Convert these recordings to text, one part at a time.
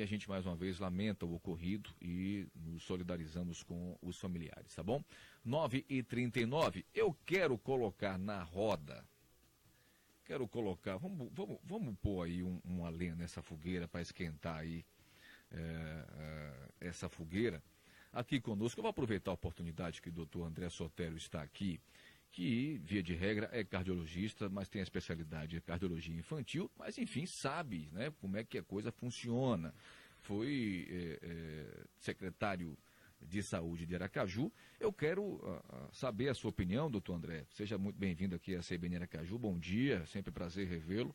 a gente mais uma vez lamenta o ocorrido e nos solidarizamos com os familiares, tá bom? 9h39, eu quero colocar na roda, vamos pôr aí uma lenha nessa fogueira para esquentar aí essa fogueira. Aqui conosco, eu vou aproveitar a oportunidade que o doutor André Sotero está aqui, que, via de regra, é cardiologista, mas tem a especialidade em cardiologia infantil, mas, enfim, sabe, né, como é que a coisa funciona. Foi secretário de Saúde de Aracaju. Eu quero saber a sua opinião, doutor André. Seja muito bem-vindo aqui à CBN Aracaju. Bom dia, sempre prazer revê-lo.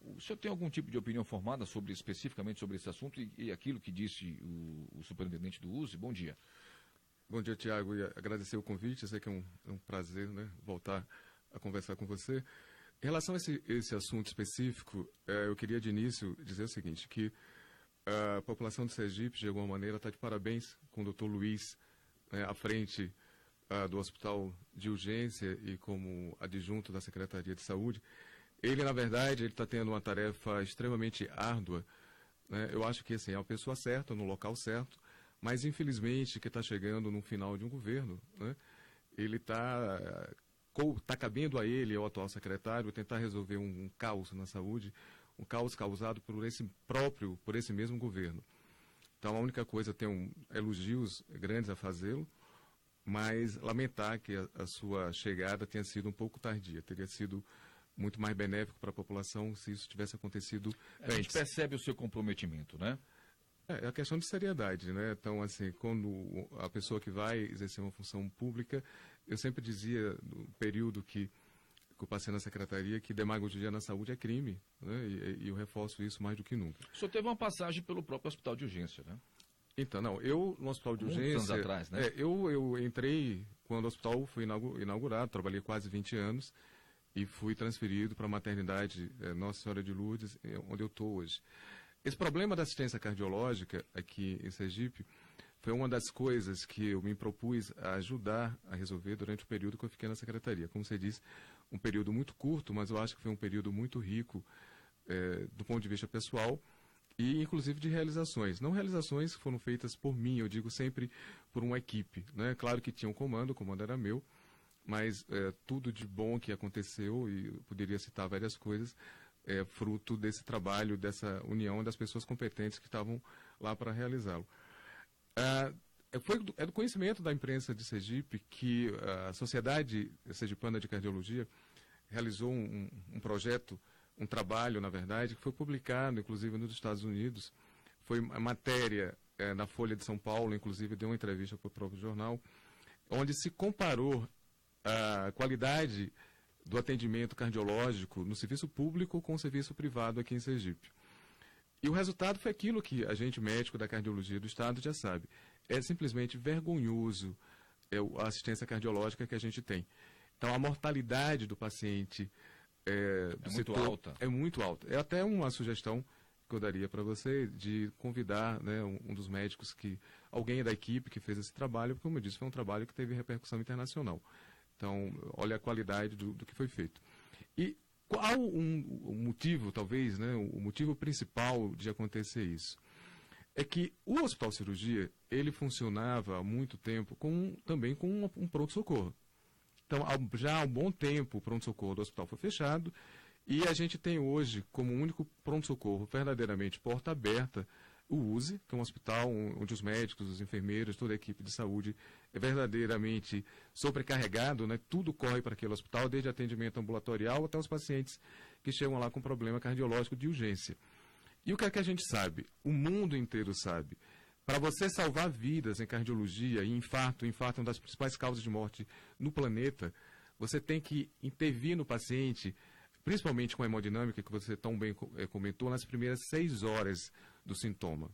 O senhor tem algum tipo de opinião formada especificamente sobre esse assunto e aquilo que disse o superintendente do USE? Bom dia. Bom dia, Tiago, e agradecer o convite. Eu sei que é um prazer, né, voltar a conversar com você. Em relação a esse assunto específico, eu queria de início dizer o seguinte, que a população de Sergipe, de alguma maneira, está de parabéns com o Dr. Luiz, à frente do Hospital de Urgência e como adjunto da Secretaria de Saúde. Ele, na verdade, está tendo uma tarefa extremamente árdua, né? Eu acho que assim, é a pessoa certa, no local certo, mas infelizmente que está chegando no final de um governo, né? Ele está cabendo a ele, ao atual secretário, tentar resolver um caos na saúde, um caos causado por esse mesmo governo. Então a única coisa, tem elogios grandes a fazê-lo, mas lamentar que a sua chegada tenha sido um pouco tardia, teria sido muito mais benéfico para a população se isso tivesse acontecido antes. A gente percebe o seu comprometimento, né? É a questão de seriedade, né? Então, assim, quando a pessoa que vai exercer uma função pública, eu sempre dizia, no período que eu passei na secretaria, que demagogia na saúde é crime, né? E eu reforço isso mais do que nunca. O senhor teve uma passagem pelo próprio hospital de urgência, né? Então, não, eu no hospital de urgência... Muitos anos atrás, né? Eu entrei quando o hospital foi inaugurado, trabalhei quase 20 anos, e fui transferido para a maternidade Nossa Senhora de Lourdes, onde eu estou hoje. Esse problema da assistência cardiológica aqui em Sergipe foi uma das coisas que eu me propus a ajudar a resolver durante o período que eu fiquei na secretaria. Como você disse, um período muito curto, mas eu acho que foi um período muito rico do ponto de vista pessoal e inclusive de realizações. Não realizações que foram feitas por mim, eu digo sempre por uma equipe, né? Claro que tinha um comando, o comando era meu, mas tudo de bom que aconteceu, e eu poderia citar várias coisas, fruto desse trabalho, dessa união das pessoas competentes que estavam lá para realizá-lo. É do conhecimento da imprensa de Sergipe que a Sociedade Sergipana de Cardiologia realizou um projeto, um trabalho, na verdade, que foi publicado, inclusive, nos Estados Unidos. Foi a matéria na Folha de São Paulo, inclusive, deu uma entrevista para o próprio jornal, onde se comparou a qualidade do atendimento cardiológico no serviço público com o serviço privado aqui em Sergipe. E o resultado foi aquilo que a gente, médico da cardiologia do Estado, já sabe. É simplesmente vergonhoso a assistência cardiológica que a gente tem. Então, a mortalidade do paciente do muito setor alta. É muito alta. É até uma sugestão que eu daria para você de convidar, né, um dos médicos, alguém da equipe que fez esse trabalho, porque, como eu disse, foi um trabalho que teve repercussão internacional. Então, olha a qualidade do que foi feito. E qual um motivo, talvez, né, o motivo principal de acontecer isso? É que o Hospital Cirurgia, ele funcionava há muito tempo também com um pronto-socorro. Então, já há um bom tempo, o pronto-socorro do hospital foi fechado e a gente tem hoje, como único pronto-socorro verdadeiramente porta aberta, o USE, que é um hospital onde os médicos, os enfermeiros, toda a equipe de saúde é verdadeiramente sobrecarregado, né? Tudo corre para aquele hospital, desde atendimento ambulatorial até os pacientes que chegam lá com problema cardiológico de urgência. E o que é que a gente sabe? O mundo inteiro sabe. Para você salvar vidas em cardiologia e infarto é uma das principais causas de morte no planeta, você tem que intervir no paciente, principalmente com a hemodinâmica, que você tão bem comentou, nas primeiras 6 horas do sintoma.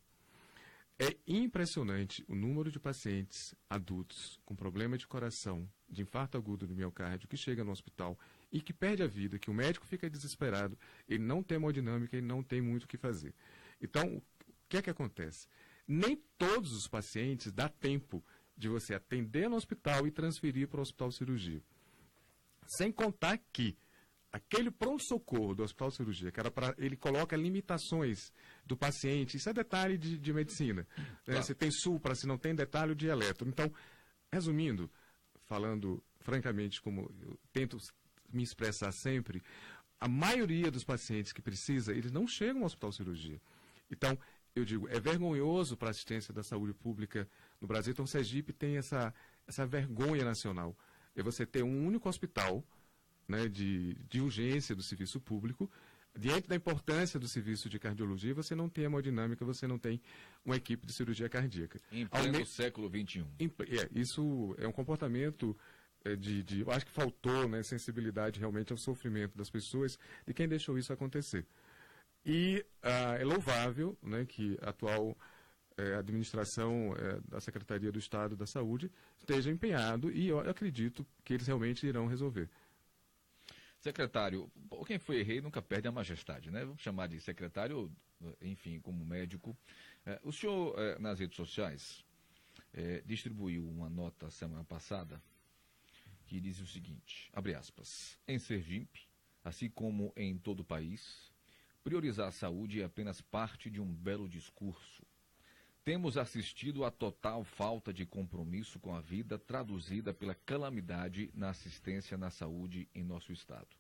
É impressionante o número de pacientes adultos com problema de coração, de infarto agudo do miocárdio, que chega no hospital e que perde a vida, que o médico fica desesperado, ele não tem hemodinâmica, ele não tem muito o que fazer. Então, o que é que acontece? Nem todos os pacientes dá tempo de você atender no hospital e transferir para o hospital cirurgia. Sem contar que aquele pronto-socorro do Hospital de Cirurgia, que era para ele coloca limitações do paciente, isso é detalhe de medicina. Claro. Se tem supra, se não tem detalhe de eletro. Então, resumindo, falando francamente, como eu tento me expressar sempre, a maioria dos pacientes que precisa, eles não chegam ao Hospital de Cirurgia. Então, eu digo, é vergonhoso para a assistência da saúde pública no Brasil. Então, o Sergipe tem essa vergonha nacional. É você ter um único hospital, né, de urgência do serviço público. Diante da importância do serviço de cardiologia, você não tem hemodinâmica, você não tem uma equipe de cirurgia cardíaca. Em pleno século XXI. Isso é um comportamento eu acho que faltou, né, sensibilidade realmente ao sofrimento das pessoas, de quem deixou isso acontecer. E é louvável, né, que a atual administração da Secretaria do Estado da Saúde esteja empenhado, e eu acredito que eles realmente irão resolver. Secretário, quem foi rei nunca perde a majestade, né? Vamos chamar de secretário, enfim, como médico. O senhor, nas redes sociais, distribuiu uma nota semana passada que diz o seguinte, abre aspas, em Sergipe, assim como em todo o país, priorizar a saúde é apenas parte de um belo discurso. Temos assistido à total falta de compromisso com a vida traduzida pela calamidade na assistência na saúde em nosso estado.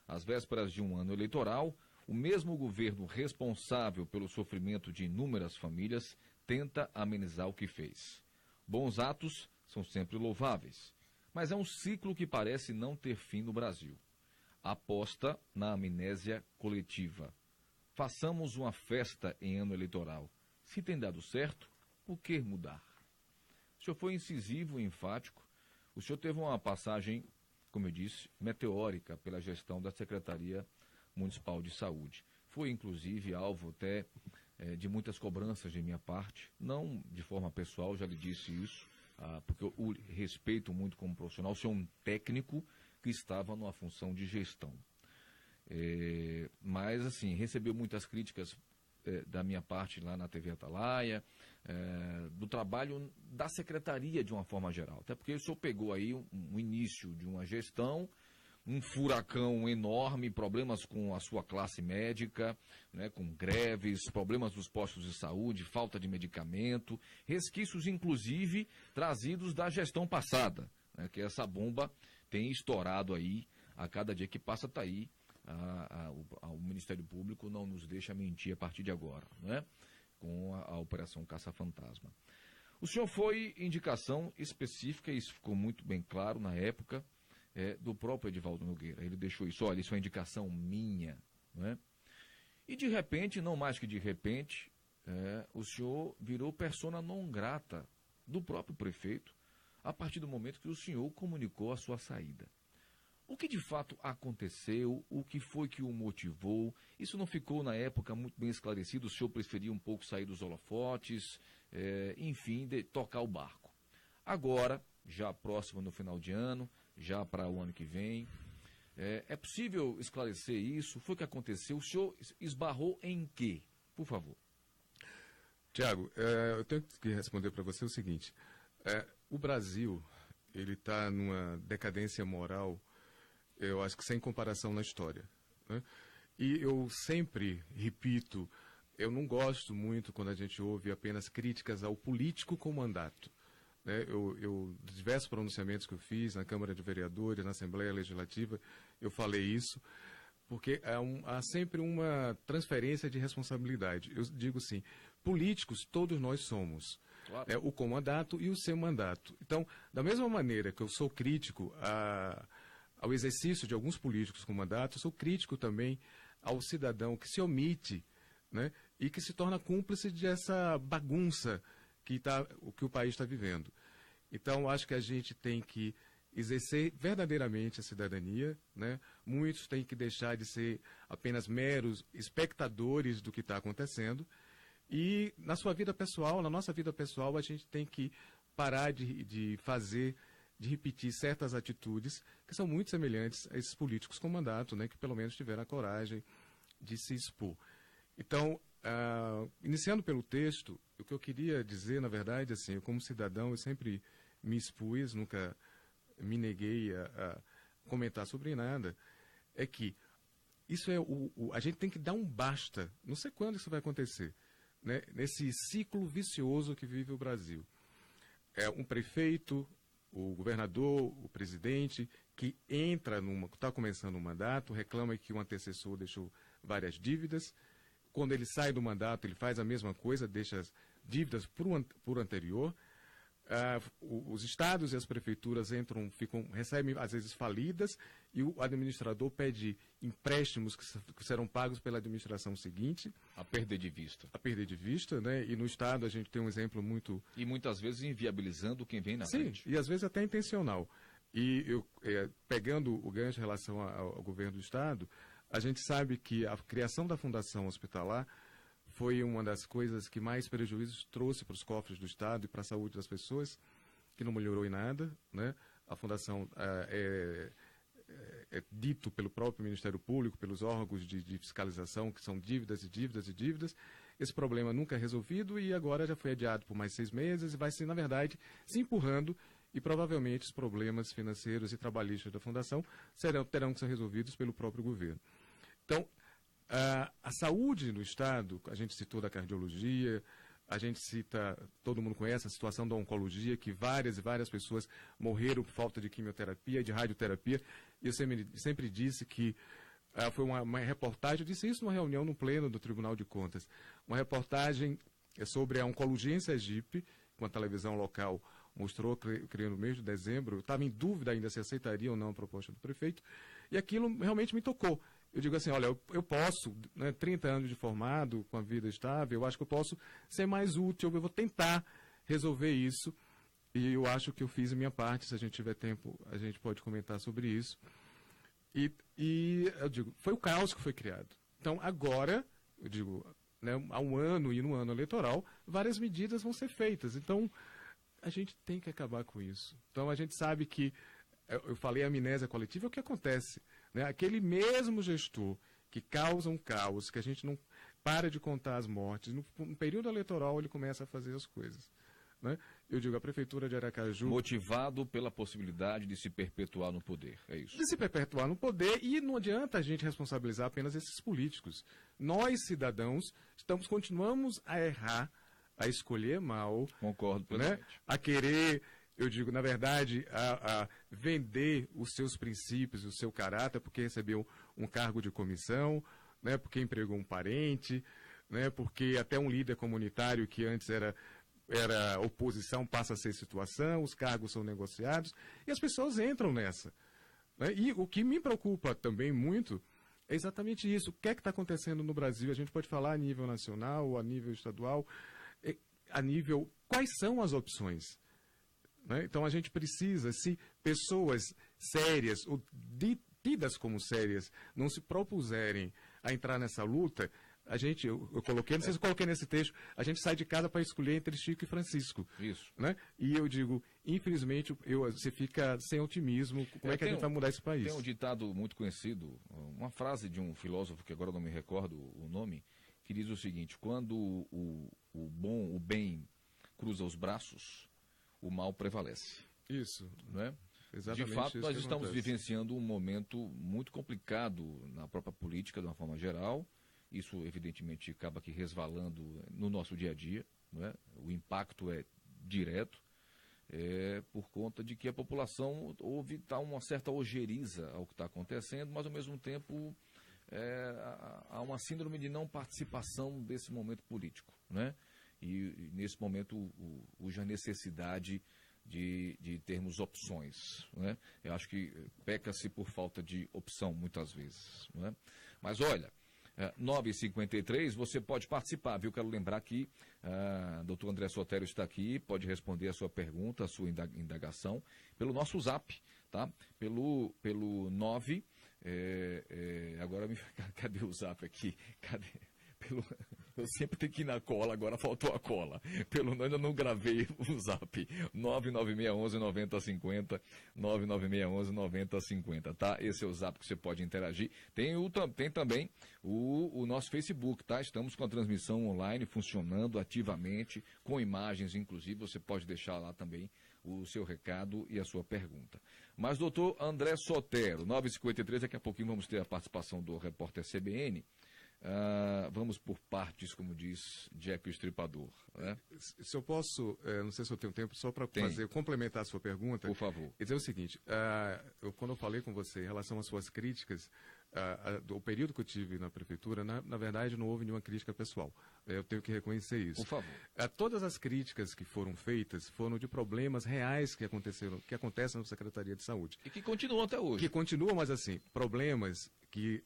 Às vésperas de um ano eleitoral, o mesmo governo responsável pelo sofrimento de inúmeras famílias tenta amenizar o que fez. Bons atos são sempre louváveis, mas é um ciclo que parece não ter fim no Brasil. Aposta na amnésia coletiva. Façamos uma festa em ano eleitoral. Se tem dado certo, por que mudar? O senhor foi incisivo e enfático. O senhor teve uma passagem, como eu disse, meteórica pela gestão da Secretaria Municipal de Saúde. Foi, inclusive, alvo até de muitas cobranças de minha parte, não de forma pessoal, já lhe disse isso, porque eu o respeito muito como profissional. O senhor é um técnico que estava numa função de gestão. Mas, assim, recebeu muitas críticas da minha parte lá na TV Atalaia, do trabalho da secretaria de uma forma geral. Até porque o senhor pegou aí um início de uma gestão, um furacão enorme, problemas com a sua classe médica, né, com greves, problemas dos postos de saúde, falta de medicamento, resquícios inclusive trazidos da gestão passada, né, que essa bomba tem estourado aí, a cada dia que passa está aí. O Ministério Público não nos deixa mentir a partir de agora, né? Com a Operação Caça-Fantasma. O senhor foi indicação específica, e isso ficou muito bem claro na época, do próprio Edivaldo Nogueira. Ele deixou isso, olha, isso é indicação minha, né? E de repente, não mais que de repente, o senhor virou persona non grata do próprio prefeito, a partir do momento que o senhor comunicou a sua saída. O que de fato aconteceu? O que foi que o motivou? Isso não ficou na época muito bem esclarecido. O senhor preferia um pouco sair dos holofotes, enfim, tocar o barco. Agora, já próximo no final de ano, já para o ano que vem, é possível esclarecer isso? Foi o que aconteceu? O senhor esbarrou em quê? Por favor. Tiago, eu tenho que responder para você o seguinte. O Brasil, ele está numa decadência moral, eu acho que sem comparação na história, né? E eu sempre repito, eu não gosto muito quando a gente ouve apenas críticas ao político com mandato, né? Diversos pronunciamentos que eu fiz na Câmara de Vereadores, na Assembleia Legislativa, eu falei isso, porque há sempre uma transferência de responsabilidade. Eu digo assim, políticos todos nós somos, claro. O com mandato e o sem mandato. Então, da mesma maneira que eu sou crítico ao exercício de alguns políticos com mandato, eu sou crítico também ao cidadão que se omite, né, e que se torna cúmplice dessa bagunça que o país está vivendo. Então, acho que a gente tem que exercer verdadeiramente a cidadania, né? Muitos têm que deixar de ser apenas meros espectadores do que está acontecendo, e na sua vida pessoal, na nossa vida pessoal, a gente tem que parar de repetir certas atitudes que são muito semelhantes a esses políticos com mandato, né, que pelo menos tiveram a coragem de se expor. Então, iniciando pelo texto, o que eu queria dizer, na verdade, assim, eu, como cidadão, eu sempre me expus, nunca me neguei a comentar sobre nada, é que isso a gente tem que dar um basta. Não sei quando isso vai acontecer, né? Nesse ciclo vicioso que vive o Brasil. É um prefeito, o governador, o presidente, que está começando um mandato, reclama que o antecessor deixou várias dívidas. Quando ele sai do mandato, ele faz a mesma coisa, deixa as dívidas por anterior. Os estados e as prefeituras recebem, às vezes, falidas, e o administrador pede empréstimos que serão pagos pela administração seguinte. A perder de vista. A perder de vista, né? E no estado a gente tem um exemplo muito... E muitas vezes inviabilizando quem vem na frente. Sim, e às vezes até intencional. E pegando o gancho em relação ao governo do estado, a gente sabe que a criação da Fundação Hospitalar foi uma das coisas que mais prejuízos trouxe para os cofres do Estado e para a saúde das pessoas, que não melhorou em nada, né? A Fundação é dito pelo próprio Ministério Público, pelos órgãos de fiscalização, que são dívidas e dívidas e dívidas. Esse problema nunca é resolvido e agora já foi adiado por mais 6 meses e vai ser, na verdade, se empurrando, e provavelmente os problemas financeiros e trabalhistas da Fundação terão que ser resolvidos pelo próprio governo. Então, a saúde no Estado, a gente citou da cardiologia, a gente cita, todo mundo conhece a situação da oncologia, que várias e várias pessoas morreram por falta de quimioterapia, de radioterapia. E eu sempre disse que foi uma reportagem, eu disse isso numa reunião no pleno do Tribunal de Contas, uma reportagem sobre a oncologia em Sergipe, que uma televisão local mostrou, creio no mês de dezembro. Eu estava em dúvida ainda se aceitaria ou não a proposta do prefeito, e aquilo realmente me tocou. Eu digo assim, olha, eu posso, né, 30 anos de formado, com a vida estável, eu acho que eu posso ser mais útil, eu vou tentar resolver isso, e eu acho que eu fiz a minha parte. Se a gente tiver tempo, a gente pode comentar sobre isso. E eu digo, foi o caos que foi criado. Então, agora, eu digo, né, há um ano e no ano eleitoral, várias medidas vão ser feitas. Então, a gente tem que acabar com isso. Então, a gente sabe que, eu falei amnésia coletiva, é o que acontece. Né? Aquele mesmo gestor que causa um caos, que a gente não para de contar as mortes, no período eleitoral ele começa a fazer as coisas. Né? Eu digo, a Prefeitura de Aracaju... Motivado pela possibilidade de se perpetuar no poder, é isso? De se perpetuar no poder, e não adianta a gente responsabilizar apenas esses políticos. Nós, cidadãos, continuamos a errar, a escolher mal. Concordo plenamente. Né? A querer... Eu digo, na verdade, a vender os seus princípios, o seu caráter, porque recebeu um cargo de comissão, né, porque empregou um parente, né, porque até um líder comunitário que antes era oposição passa a ser situação, os cargos são negociados, e as pessoas entram nessa. Né? E o que me preocupa também muito é exatamente isso. O que é que está acontecendo no Brasil? A gente pode falar a nível nacional, a nível estadual, a nível... Quais são as opções? Né? Então, a gente precisa, se pessoas sérias, ou tidas como sérias, não se propuserem a entrar nessa luta, eu coloquei, não sei se eu coloquei nesse texto, a gente sai de casa para escolher entre Chico e Francisco. Isso. Né? E eu digo, infelizmente, você fica sem otimismo. Como é que a gente vai mudar esse país? Tem um ditado muito conhecido, uma frase de um filósofo, que agora não me recordo o nome, que diz o seguinte: quando o bem cruza os braços, o mal prevalece. Isso. Né? Exatamente. De fato, nós estamos acontece. vivenciando um momento muito complicado na própria política, de uma forma geral. Isso, evidentemente, acaba aqui resvalando no nosso dia a dia. Né? O impacto é direto, por conta de que a população está uma certa ojeriza ao que está acontecendo, mas, ao mesmo tempo, há uma síndrome de não participação desse momento político. Né? E nesse momento, urge a necessidade de termos opções. Né? Eu acho que peca-se por falta de opção, muitas vezes. Né? Mas, olha, 9h53, você pode participar, viu? Quero lembrar que doutor André Sotério está aqui, pode responder a sua pergunta, a sua indagação, pelo nosso zap, tá? Pelo 9... agora, cadê o zap aqui? Cadê? Eu sempre tenho que ir na cola, agora faltou a cola. Ainda não gravei o zap. 99611-9050, 99611-9050, tá? Esse é o zap que você pode interagir. Tem também o nosso Facebook, tá? Estamos com a transmissão online funcionando ativamente, com imagens, inclusive. Você pode deixar lá também o seu recado e a sua pergunta. Mas, doutor André Sotero, 9h53, daqui a pouquinho vamos ter a participação do repórter CBN. Vamos por partes, como diz Jack o Estripador. Né? Se eu posso, não sei se eu tenho tempo, só para complementar a sua pergunta. Por favor. E dizer o seguinte, quando eu falei com você em relação às suas críticas, do período que eu tive na prefeitura, na verdade não houve nenhuma crítica pessoal. Eu tenho que reconhecer isso. Por favor. Todas as críticas que foram feitas foram de problemas reais que acontecem na Secretaria de Saúde. E que continuam até hoje. Que continuam, mas assim, problemas que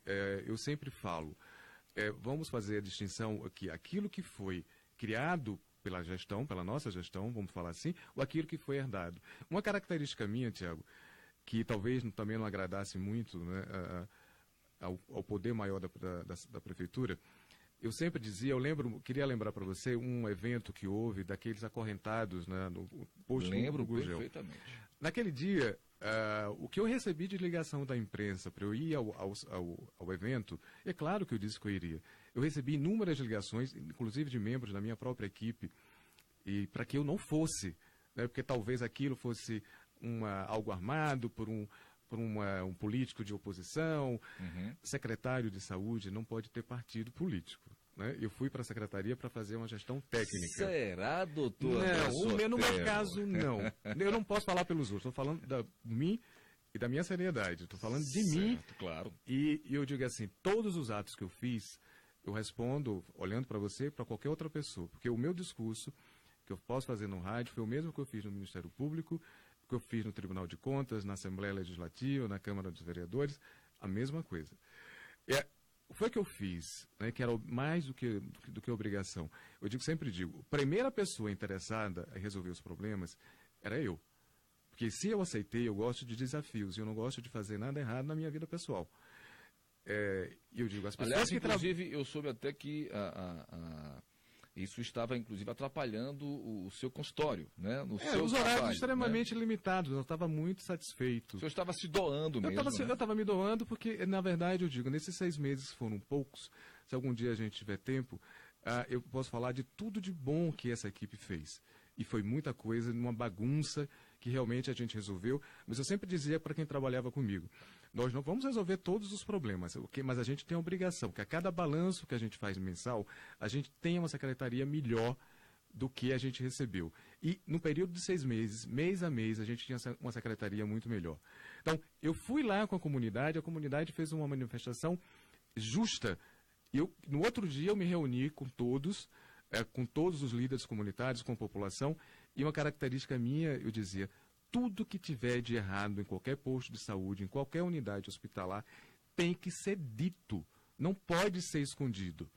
eu sempre falo. Vamos fazer a distinção aqui, aquilo que foi criado pela gestão, pela nossa gestão, vamos falar assim, ou aquilo que foi herdado. Uma característica minha, Tiago, que talvez também não agradasse muito, né, ao poder maior da prefeitura, eu sempre dizia, queria lembrar para você um evento que houve daqueles acorrentados, né, no posto do Gurgel. Perfeitamente. Naquele dia, o que eu recebi de ligação da imprensa para eu ir ao evento, é claro que eu disse que eu iria. Eu recebi inúmeras ligações, inclusive de membros da minha própria equipe, e para que eu não fosse, né, porque talvez aquilo fosse algo armado por um político de oposição. Uhum. Secretário de Saúde não pode ter partido político. Né? Eu fui para a secretaria para fazer uma gestão técnica. Será, doutor? Não, no meu caso, não. Eu não posso falar pelos outros. Estou falando de mim e da minha seriedade. Estou falando de mim. Claro. E eu digo assim, todos os atos que eu fiz, eu respondo olhando para você e para qualquer outra pessoa. Porque o meu discurso, que eu posso fazer no rádio, foi o mesmo que eu fiz no Ministério Público, que eu fiz no Tribunal de Contas, na Assembleia Legislativa, na Câmara dos Vereadores, a mesma coisa. Foi o que eu fiz, né, que era mais do que obrigação. Sempre digo, a primeira pessoa interessada em resolver os problemas era eu. Porque se eu aceitei, eu gosto de desafios, e eu não gosto de fazer nada errado na minha vida pessoal. Eu digo, as pessoas inclusive, eu soube até que isso estava, inclusive, atrapalhando o seu consultório, né? Os horários extremamente limitados, eu estava muito satisfeito. O senhor estava se doando mesmo, Eu estava me doando porque, na verdade, eu digo, nesses 6 meses foram poucos, se algum dia a gente tiver tempo, eu posso falar de tudo de bom que essa equipe fez. E foi muita coisa, numa bagunça que realmente a gente resolveu, mas eu sempre dizia para quem trabalhava comigo, nós não vamos resolver todos os problemas, mas a gente tem a obrigação, que a cada balanço que a gente faz mensal, a gente tenha uma secretaria melhor do que a gente recebeu. E no período de 6 meses, mês a mês, a gente tinha uma secretaria muito melhor. Então, eu fui lá com a comunidade fez uma manifestação justa. No outro dia eu me reuni com todos os líderes comunitários, com a população, e uma característica minha, eu dizia, tudo que tiver de errado em qualquer posto de saúde, em qualquer unidade hospitalar, tem que ser dito, não pode ser escondido.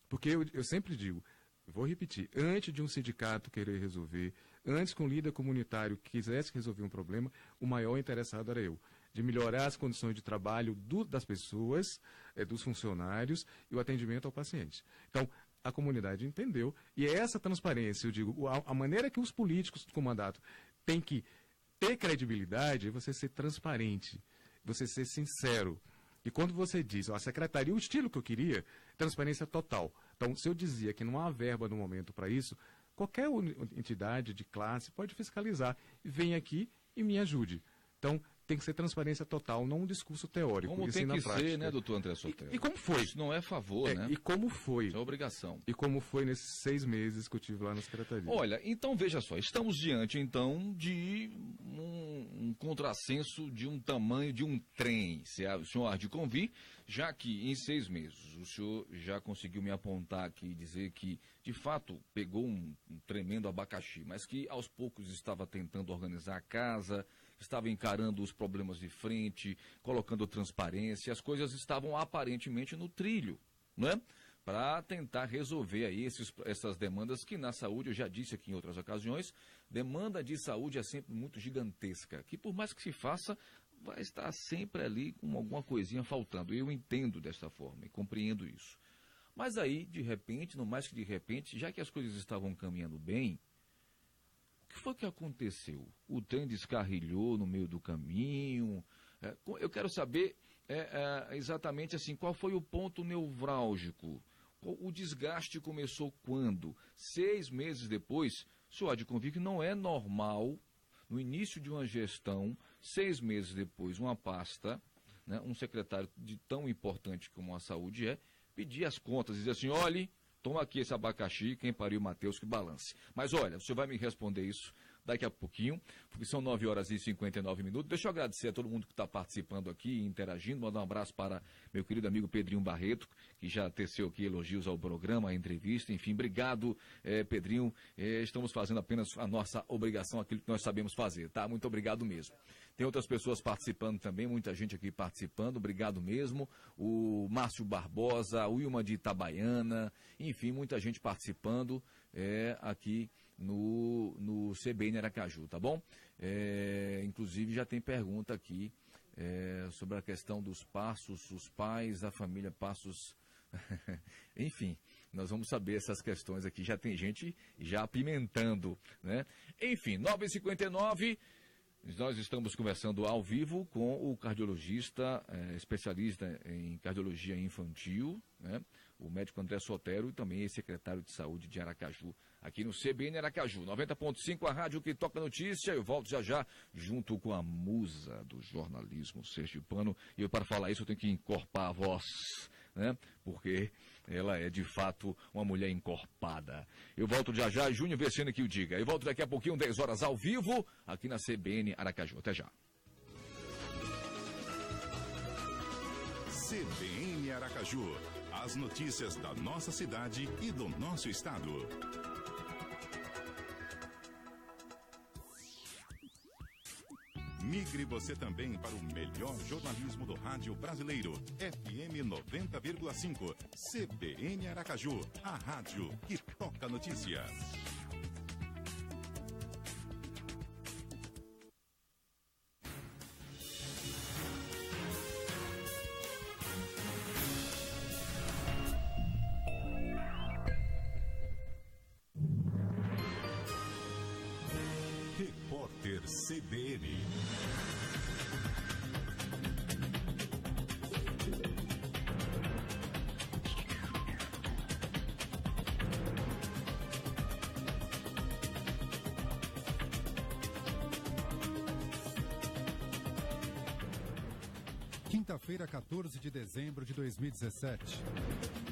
Porque eu sempre digo, vou repetir, antes de um sindicato querer resolver, antes que um líder comunitário quisesse resolver um problema, o maior interessado era eu, de melhorar as condições de trabalho das pessoas, dos funcionários e o atendimento ao paciente. Então, a comunidade entendeu, e é essa transparência, eu digo, a maneira que os políticos com mandato têm que ter credibilidade é você ser transparente, você ser sincero. E quando você diz, a secretaria, o estilo que eu queria, transparência total. Então, se eu dizia que não há verba no momento para isso, qualquer entidade de classe pode fiscalizar. Vem aqui e me ajude. Então, tem que ser transparência total, não um discurso teórico. Como tem que ser, né, doutor André Sotero? E como foi? Isso não é favor, né? E como foi? Isso é obrigação. E como foi nesses 6 meses que eu tive lá na secretaria? Olha, então veja só, estamos diante, então, de um contrassenso de um tamanho de um trem, se o senhor há de convir, já que em 6 meses o senhor já conseguiu me apontar aqui e dizer que, de fato, pegou um tremendo abacaxi, mas que aos poucos estava tentando organizar a casa, estava encarando os problemas de frente, colocando transparência, as coisas estavam aparentemente no trilho, não é? Para tentar resolver aí essas demandas que na saúde, eu já disse aqui em outras ocasiões, demanda de saúde é sempre muito gigantesca, que por mais que se faça, vai estar sempre ali com alguma coisinha faltando. Eu entendo desta forma e compreendo isso. Mas aí, de repente, não mais que de repente, já que as coisas estavam caminhando bem, o que foi que aconteceu? O trem descarrilhou no meio do caminho? Eu quero saber exatamente assim, qual foi o ponto nevrálgico? O desgaste começou quando? 6 meses depois, o senhor há de convir que não é normal no início de uma gestão, 6 meses depois, uma pasta, né, um secretário de tão importante como a saúde pedir as contas, dizer assim, olhe, toma aqui esse abacaxi, quem pariu Matheus que balance. Mas olha, você vai me responder isso daqui a pouquinho, porque são 9h59. Deixa eu agradecer a todo mundo que está participando aqui, interagindo, mandar um abraço para meu querido amigo Pedrinho Barreto, que já teceu aqui elogios ao programa, à entrevista, enfim, obrigado, Pedrinho, estamos fazendo apenas a nossa obrigação, aquilo que nós sabemos fazer, tá? Muito obrigado mesmo. Tem outras pessoas participando também, muita gente aqui participando, obrigado mesmo. O Márcio Barbosa, o Wilma de Itabaiana, enfim, muita gente participando aqui no CBN Aracaju, tá bom? Inclusive já tem pergunta aqui sobre a questão dos Passos, os pais, a família Passos, enfim, nós vamos saber essas questões aqui, já tem gente já apimentando, né? Enfim, 9h59, nós estamos conversando ao vivo com o cardiologista, especialista em cardiologia infantil, né? O médico André Sotero e também ex-secretário de saúde de Aracaju, aqui no CBN Aracaju, 90.5, a rádio que toca notícia. Eu volto já junto com a musa do jornalismo sergipano. E para falar isso eu tenho que encorpar a voz, né? Porque ela é de fato uma mulher encorpada. Eu volto já, Júnior Vecino que o diga. Eu volto daqui a pouquinho, 10 horas ao vivo, aqui na CBN Aracaju. Até já. CBN Aracaju. As notícias da nossa cidade e do nosso estado. Migre você também para o melhor jornalismo do rádio brasileiro. FM 90,5. CBN Aracaju. A rádio que toca notícia. Repórter CBN. Quinta-feira, 14 de dezembro de 2017.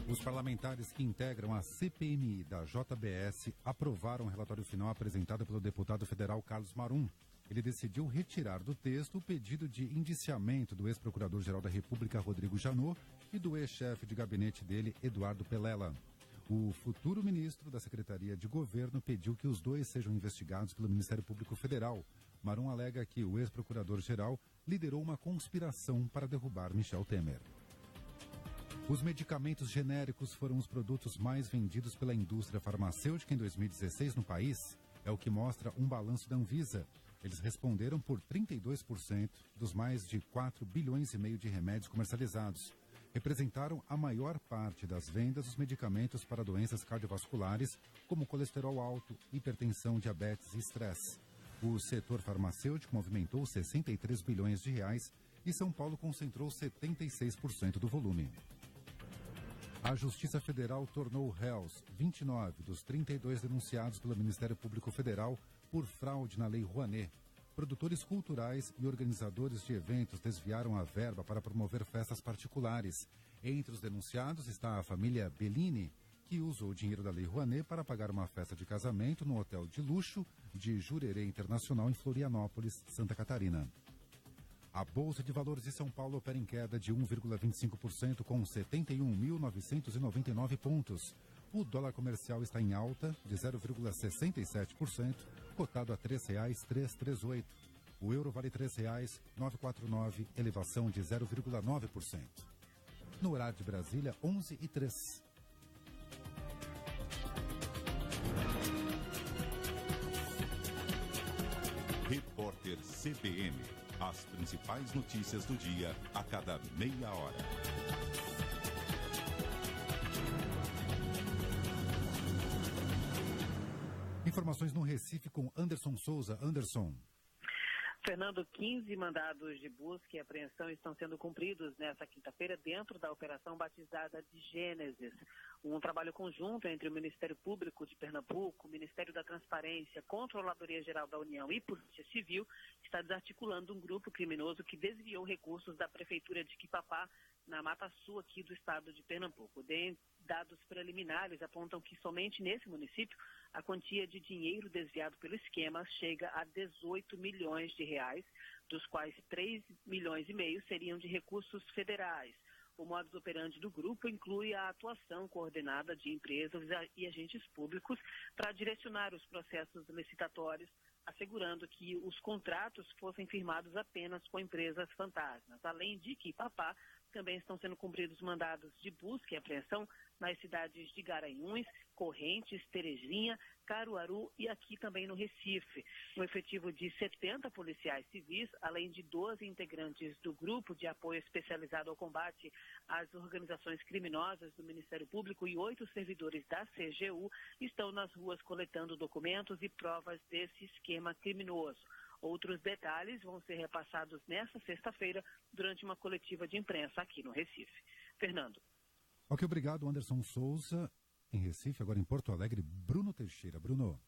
Os parlamentares que integram a CPMI da JBS aprovaram o relatório final apresentado pelo deputado federal Carlos Marum. Ele decidiu retirar do texto o pedido de indiciamento do ex-procurador-geral da República, Rodrigo Janot, e do ex-chefe de gabinete dele, Eduardo Pelela. O futuro ministro da Secretaria de Governo pediu que os dois sejam investigados pelo Ministério Público Federal. Marum alega que o ex-procurador-geral liderou uma conspiração para derrubar Michel Temer. Os medicamentos genéricos foram os produtos mais vendidos pela indústria farmacêutica em 2016 no país. É o que mostra um balanço da Anvisa. Eles responderam por 32% dos mais de 4 bilhões e meio de remédios comercializados. Representaram a maior parte das vendas dos medicamentos para doenças cardiovasculares, como colesterol alto, hipertensão, diabetes e estresse. O setor farmacêutico movimentou 63 bilhões de reais e São Paulo concentrou 76% do volume. A Justiça Federal tornou réus 29 dos 32 denunciados pelo Ministério Público Federal por fraude na Lei Rouanet. Produtores culturais e organizadores de eventos desviaram a verba para promover festas particulares. Entre os denunciados está a família Bellini, que usou o dinheiro da Lei Rouanet para pagar uma festa de casamento no hotel de luxo de Jurerê Internacional em Florianópolis, Santa Catarina. A Bolsa de Valores de São Paulo opera em queda de 1,25% com 71.999 pontos. O dólar comercial está em alta de 0,67%, cotado a R$ 3,338. O euro vale R$ 3,949, elevação de 0,9%. No horário de Brasília, 11h03. Repórter CBN. As principais notícias do dia a cada meia hora. Informações no Recife com Anderson Souza. Anderson. Fernando, 15 mandados de busca e apreensão estão sendo cumpridos nesta quinta-feira dentro da operação batizada de Gênesis. Um trabalho conjunto entre o Ministério Público de Pernambuco, o Ministério da Transparência, Controladoria Geral da União e Polícia Civil está desarticulando um grupo criminoso que desviou recursos da Prefeitura de Quipapá, na Mata Sul aqui do estado de Pernambuco. Dados preliminares apontam que somente nesse município a quantia de dinheiro desviado pelo esquema chega a 18 milhões de reais, dos quais 3 milhões e meio seriam de recursos federais. O modus operandi do grupo inclui a atuação coordenada de empresas e agentes públicos para direcionar os processos licitatórios, assegurando que os contratos fossem firmados apenas com empresas fantasmas. Além de Quipapá, também estão sendo cumpridos mandados de busca e apreensão nas cidades de Garanhuns, Correntes, Terezinha, Caruaru e aqui também no Recife. Um efetivo de 70 policiais civis, além de 12 integrantes do Grupo de Apoio Especializado ao Combate às Organizações Criminosas do Ministério Público e 8 servidores da CGU, estão nas ruas coletando documentos e provas desse esquema criminoso. Outros detalhes vão ser repassados nesta sexta-feira durante uma coletiva de imprensa aqui no Recife. Fernando. Ok, obrigado, Anderson Souza. Em Recife, agora em Porto Alegre, Bruno Teixeira. Bruno.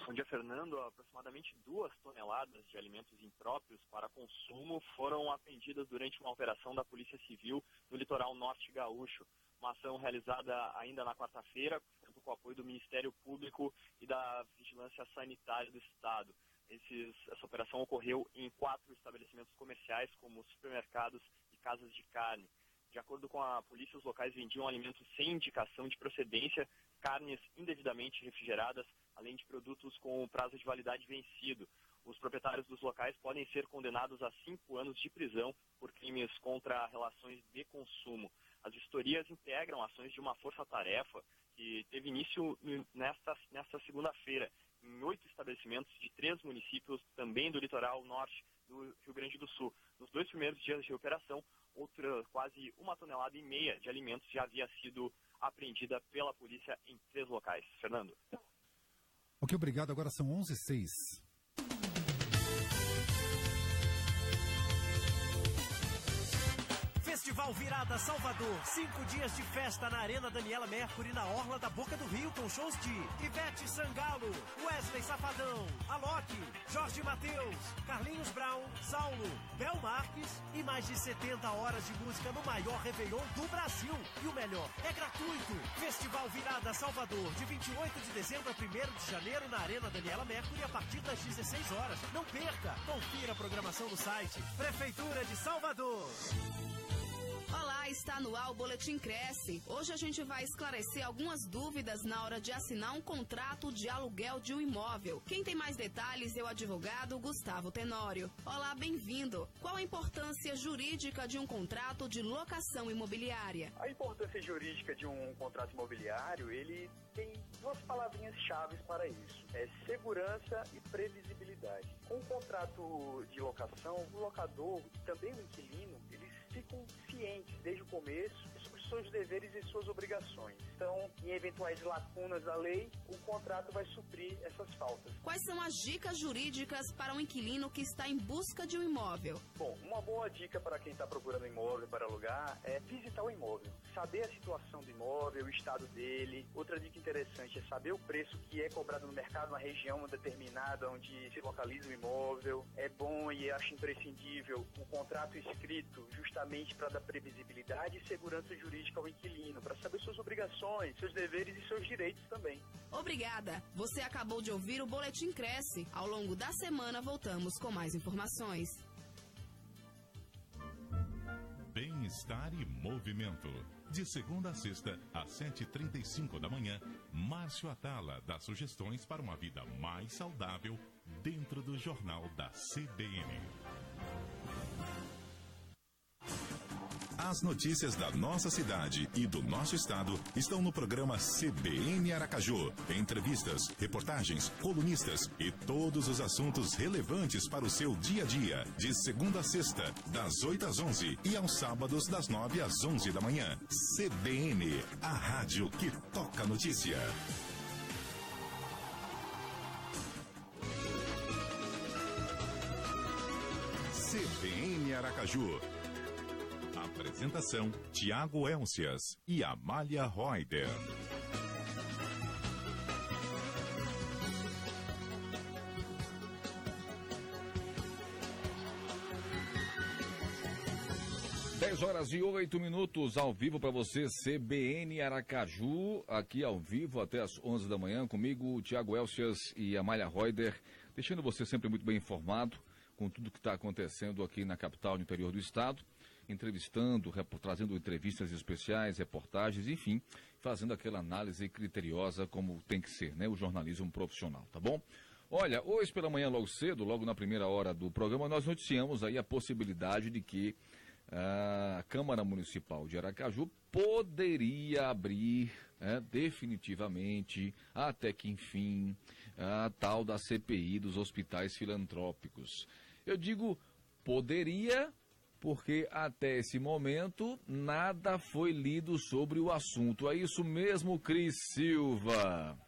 Bom dia, Fernando. Aproximadamente 2 toneladas de alimentos impróprios para consumo foram apreendidas durante uma operação da Polícia Civil no litoral norte gaúcho. Uma ação realizada ainda na quarta-feira, com o apoio do Ministério Público e da Vigilância Sanitária do Estado. Essa operação ocorreu em 4 estabelecimentos comerciais, como supermercados e casas de carne. De acordo com a polícia, os locais vendiam alimentos sem indicação de procedência, carnes indevidamente refrigeradas, além de produtos com prazo de validade vencido. Os proprietários dos locais podem ser condenados a 5 anos de prisão por crimes contra relações de consumo. As vistorias integram ações de uma força-tarefa que teve início nesta segunda-feira, em 8 estabelecimentos de 3 municípios, também do litoral norte do Rio Grande do Sul. Nos 2 primeiros dias de operação, quase 1,5 tonelada de alimentos já havia sido apreendida pela polícia em 3 locais. Fernando. Ok, obrigado. Agora são 11h06. Festival Virada Salvador, 5 dias de festa na Arena Daniela Mercury, na orla da Boca do Rio, com shows de Ivete Sangalo, Wesley Safadão, Alok, Jorge Mateus, Carlinhos Brown, Saulo, Bel Marques e mais de 70 horas de música no maior Réveillon do Brasil. E o melhor, é gratuito. Festival Virada Salvador, de 28 de dezembro a 1º de janeiro, na Arena Daniela Mercury, a partir das 16 horas. Não perca! Confira a programação no site Prefeitura de Salvador. Olá, está no ar o Boletim Cresce. Hoje a gente vai esclarecer algumas dúvidas na hora de assinar um contrato de aluguel de um imóvel. Quem tem mais detalhes é o advogado Gustavo Tenório. Olá, bem-vindo. Qual a importância jurídica de um contrato de locação imobiliária? A importância jurídica de um contrato imobiliário, ele tem 2 palavrinhas-chave para isso. É segurança e previsibilidade. Com um contrato de locação, o locador e também o inquilino, eles ficam cientes desde o começo sobre os seus deveres e suas obrigações. Então, em eventuais lacunas da lei, o contrato vai suprir essas faltas. Quais são as dicas jurídicas para um inquilino que está em busca de um imóvel? Bom, uma boa dica para quem está procurando um imóvel para alugar é visitar o imóvel. Saber a situação do imóvel, o estado dele. Outra dica interessante é saber o preço que é cobrado no mercado, na região determinada onde se localiza o imóvel. É bom e acho imprescindível um contrato escrito justamente para dar previsibilidade e segurança jurídica ao inquilino, para saber suas obrigações, seus deveres e seus direitos também. Obrigada. Você acabou de ouvir o Boletim Cresce. Ao longo da semana voltamos com mais informações. Bem-estar e movimento. De segunda a sexta, às 7h35 da manhã, Márcio Atala dá sugestões para uma vida mais saudável dentro do Jornal da CBN. As notícias da nossa cidade e do nosso estado estão no programa CBN Aracaju. Entrevistas, reportagens, colunistas e todos os assuntos relevantes para o seu dia a dia. De segunda a sexta, das 8 às 11 e aos sábados, das 9 às 11 da manhã. CBN, a rádio que toca notícia. CBN Aracaju. Apresentação: Tiago Elcias e Amália Reuter. Horas e 8 minutos ao vivo para você, CBN Aracaju, aqui ao vivo até as 11 da manhã, comigo, Tiago Elcias e Amália Reuter, deixando você sempre muito bem informado com tudo que está acontecendo aqui na capital, no interior do estado, entrevistando, trazendo entrevistas especiais, reportagens, enfim, fazendo aquela análise criteriosa como tem que ser, né, o jornalismo profissional, tá bom? Olha, hoje pela manhã, logo cedo, logo na primeira hora do programa, nós noticiamos aí a possibilidade de que a Câmara Municipal de Aracaju poderia abrir definitivamente, até que enfim, a tal da CPI dos hospitais filantrópicos. Eu digo poderia, porque até esse momento nada foi lido sobre o assunto. É isso mesmo, Cris Silva?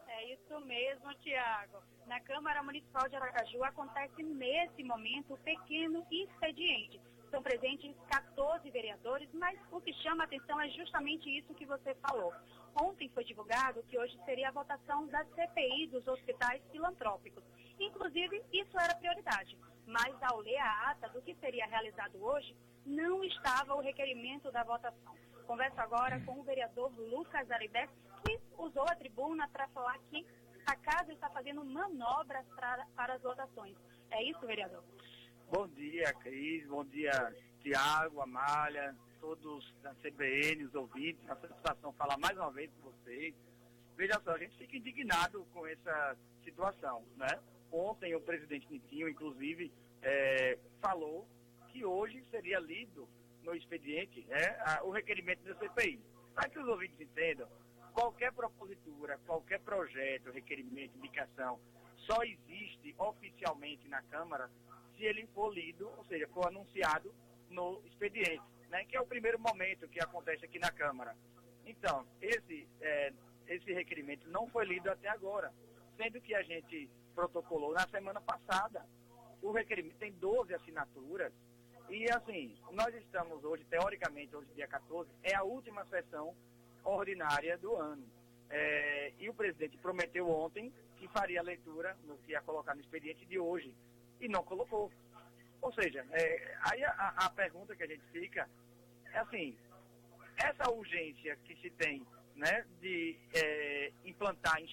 É isso mesmo, Tiago. Na Câmara Municipal de Aracaju acontece nesse momento o pequeno expediente. São presentes 14 vereadores, mas o que chama a atenção é justamente isso que você falou. Ontem foi divulgado que hoje seria a votação da CPI dos hospitais filantrópicos. Inclusive, isso era prioridade. Mas ao ler a ata do que seria realizado hoje, não estava o requerimento da votação. Converso agora com o vereador Lucas Aribé, que usou a tribuna para falar que a casa está fazendo manobras para as votações. É isso, vereador? Bom dia, Cris. Bom dia, Tiago, Amália, todos da CBN, os ouvintes. A satisfação falar mais uma vez com vocês. Veja só, a gente fica indignado com essa situação, né? Ontem o presidente Nitinho, inclusive, falou que hoje seria lido no expediente o requerimento da CPI. Para que os ouvintes entendam, qualquer propositura, qualquer projeto, requerimento, indicação, só existe oficialmente na Câmara se ele for lido, ou seja, for anunciado no expediente, né, que é o primeiro momento que acontece aqui na Câmara. Então, esse requerimento não foi lido até agora, sendo que a gente protocolou na semana passada. O requerimento tem 12 assinaturas e, assim, nós estamos hoje, teoricamente, hoje dia 14, é a última sessão ordinária do ano. E o presidente prometeu ontem que faria a leitura, que ia colocar no expediente de hoje, e não colocou. Ou seja, aí a pergunta que a gente fica é assim, essa urgência que se tem, né, de instaurar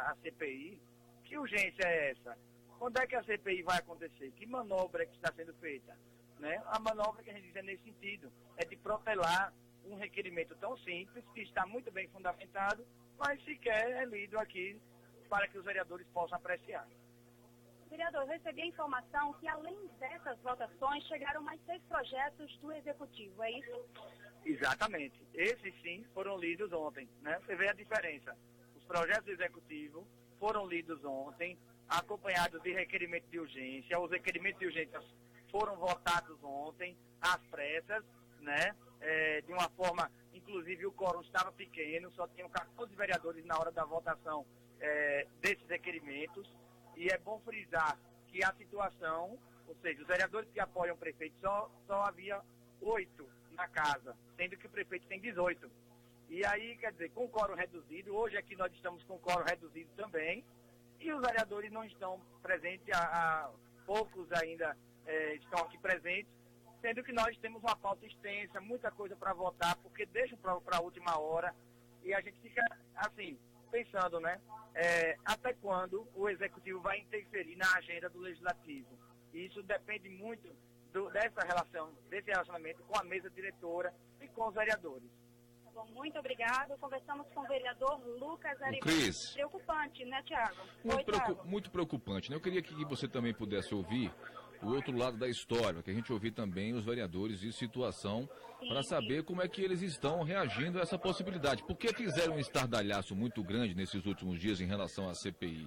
a CPI, que urgência é essa? Quando é que a CPI vai acontecer? Que manobra que está sendo feita? Né? A manobra que a gente diz é nesse sentido, é de protelar um requerimento tão simples, que está muito bem fundamentado, mas sequer é lido aqui para que os vereadores possam apreciar. Vereador, eu recebi a informação que, além dessas votações, chegaram mais 6 projetos do Executivo, é isso? Exatamente. Esses, sim, foram lidos ontem, né? Você vê a diferença. Os projetos do Executivo foram lidos ontem, acompanhados de requerimento de urgência. Os requerimentos de urgência foram votados ontem, às pressas, né? De uma forma, inclusive, o quórum estava pequeno, só tinham 14 vereadores na hora da votação desses requerimentos. E é bom frisar que a situação, ou seja, os vereadores que apoiam o prefeito, só havia 8 na casa, sendo que o prefeito tem 18. E aí, quer dizer, com o quórum reduzido, hoje aqui nós estamos com o quórum reduzido também, e os vereadores não estão presentes, poucos ainda estão aqui presentes, sendo que nós temos uma pauta extensa, muita coisa para votar, porque deixam para a última hora, e a gente fica, assim, pensando, né, até quando o Executivo vai interferir na agenda do Legislativo. E isso depende muito desse relacionamento com a mesa diretora e com os vereadores. Tá bom, muito obrigado. Conversamos com o vereador Lucas Aribé. Cris. Preocupante, né, Tiago? Muito preocupante, né? Eu queria que você também pudesse ouvir o outro lado da história, que a gente ouvir também os vereadores de situação para saber como é que eles estão reagindo a essa possibilidade. Por que fizeram um estardalhaço muito grande nesses últimos dias em relação à CPI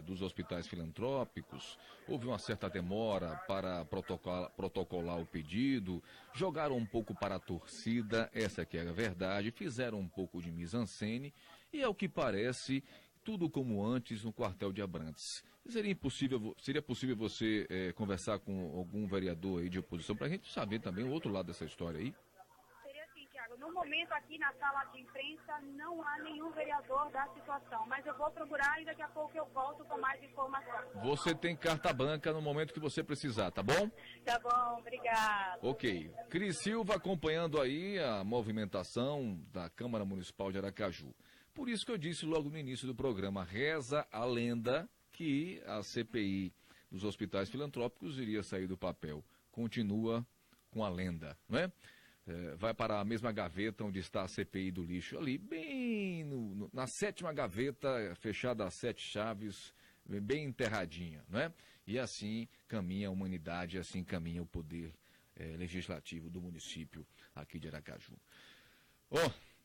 dos hospitais filantrópicos? Houve uma certa demora para protocolar o pedido, jogaram um pouco para a torcida, essa que é a verdade, fizeram um pouco de mise-en-scène e, ao que parece, tudo como antes no quartel de Abrantes. Seria possível você conversar com algum vereador aí de oposição para a gente saber também o outro lado dessa história aí? Seria assim, Tiago, no momento aqui na sala de imprensa não há nenhum vereador da situação, mas eu vou procurar e daqui a pouco eu volto com mais informação. Você tem carta branca no momento que você precisar, tá bom? Tá bom, obrigado. Ok. Cris Silva acompanhando aí a movimentação da Câmara Municipal de Aracaju. Por isso que eu disse logo no início do programa, reza a lenda que a CPI dos hospitais filantrópicos iria sair do papel. Continua com a lenda, não é? Vai para a mesma gaveta onde está a CPI do lixo, ali bem na 7ª gaveta, fechada a 7 chaves, bem enterradinha, não é? E assim caminha a humanidade, assim caminha o poder legislativo do município aqui de Aracaju.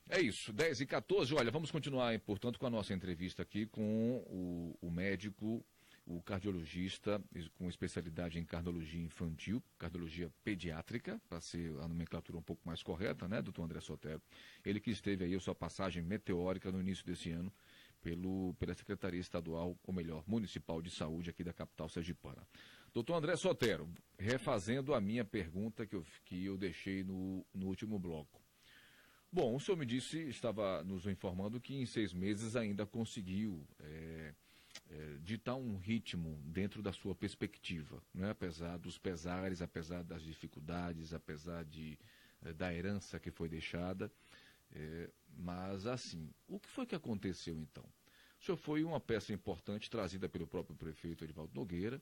É isso, 10h14, olha, vamos continuar, portanto, com a nossa entrevista aqui com o médico, o cardiologista com especialidade em cardiologia infantil, cardiologia pediátrica, para ser a nomenclatura um pouco mais correta, né, doutor André Sotero. Ele que esteve aí a sua passagem meteórica no início desse ano pela Secretaria Estadual, ou melhor, Municipal de Saúde aqui da capital sergipana. Doutor André Sotero, refazendo a minha pergunta que eu deixei no último bloco. Bom, o senhor me disse, estava nos informando que em 6 meses ainda conseguiu ditar um ritmo dentro da sua perspectiva, né? Apesar dos pesares, apesar das dificuldades, apesar da herança que foi deixada. Mas assim, o que foi que aconteceu então? O senhor foi uma peça importante trazida pelo próprio prefeito Edivaldo Nogueira,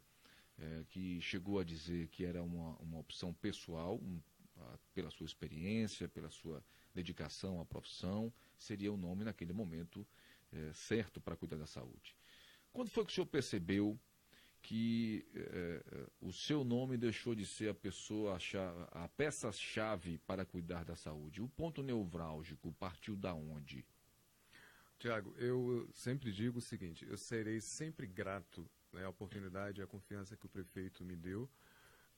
que chegou a dizer que era uma opção pessoal, pela sua experiência, pela sua dedicação à profissão, seria o nome naquele momento certo para cuidar da saúde. Quando foi que o senhor percebeu que o seu nome deixou de ser a peça-chave para cuidar da saúde? O ponto nevrálgico partiu da onde? Tiago, eu sempre digo o seguinte, eu serei sempre grato, né, à oportunidade e à confiança que o prefeito me deu.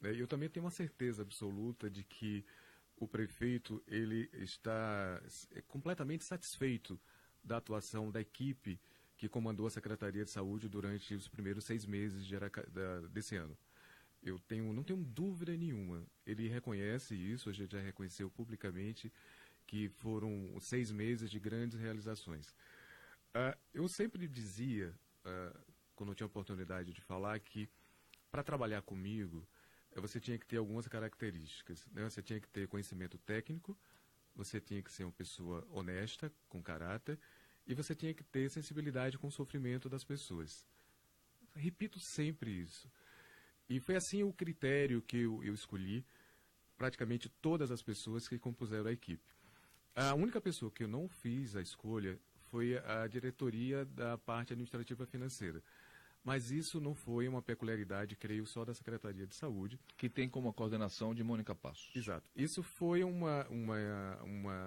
Eu também tenho uma certeza absoluta de que o prefeito ele está completamente satisfeito da atuação da equipe que comandou a Secretaria de Saúde durante os primeiros 6 meses desse ano. Eu não tenho dúvida nenhuma. Ele reconhece isso, a gente já reconheceu publicamente que foram 6 meses de grandes realizações. Eu sempre dizia, quando eu tinha a oportunidade de falar, que para trabalhar comigo, você tinha que ter algumas características, né? Você tinha que ter conhecimento técnico, você tinha que ser uma pessoa honesta, com caráter, e você tinha que ter sensibilidade com o sofrimento das pessoas. Repito sempre isso. E foi assim o critério que eu escolhi, praticamente todas as pessoas que compuseram a equipe. A única pessoa que eu não fiz a escolha foi a diretoria da parte administrativa financeira. Mas isso não foi uma peculiaridade, creio, só da Secretaria de Saúde. Que tem como coordenação de Mônica Passos. Exato. Isso foi uma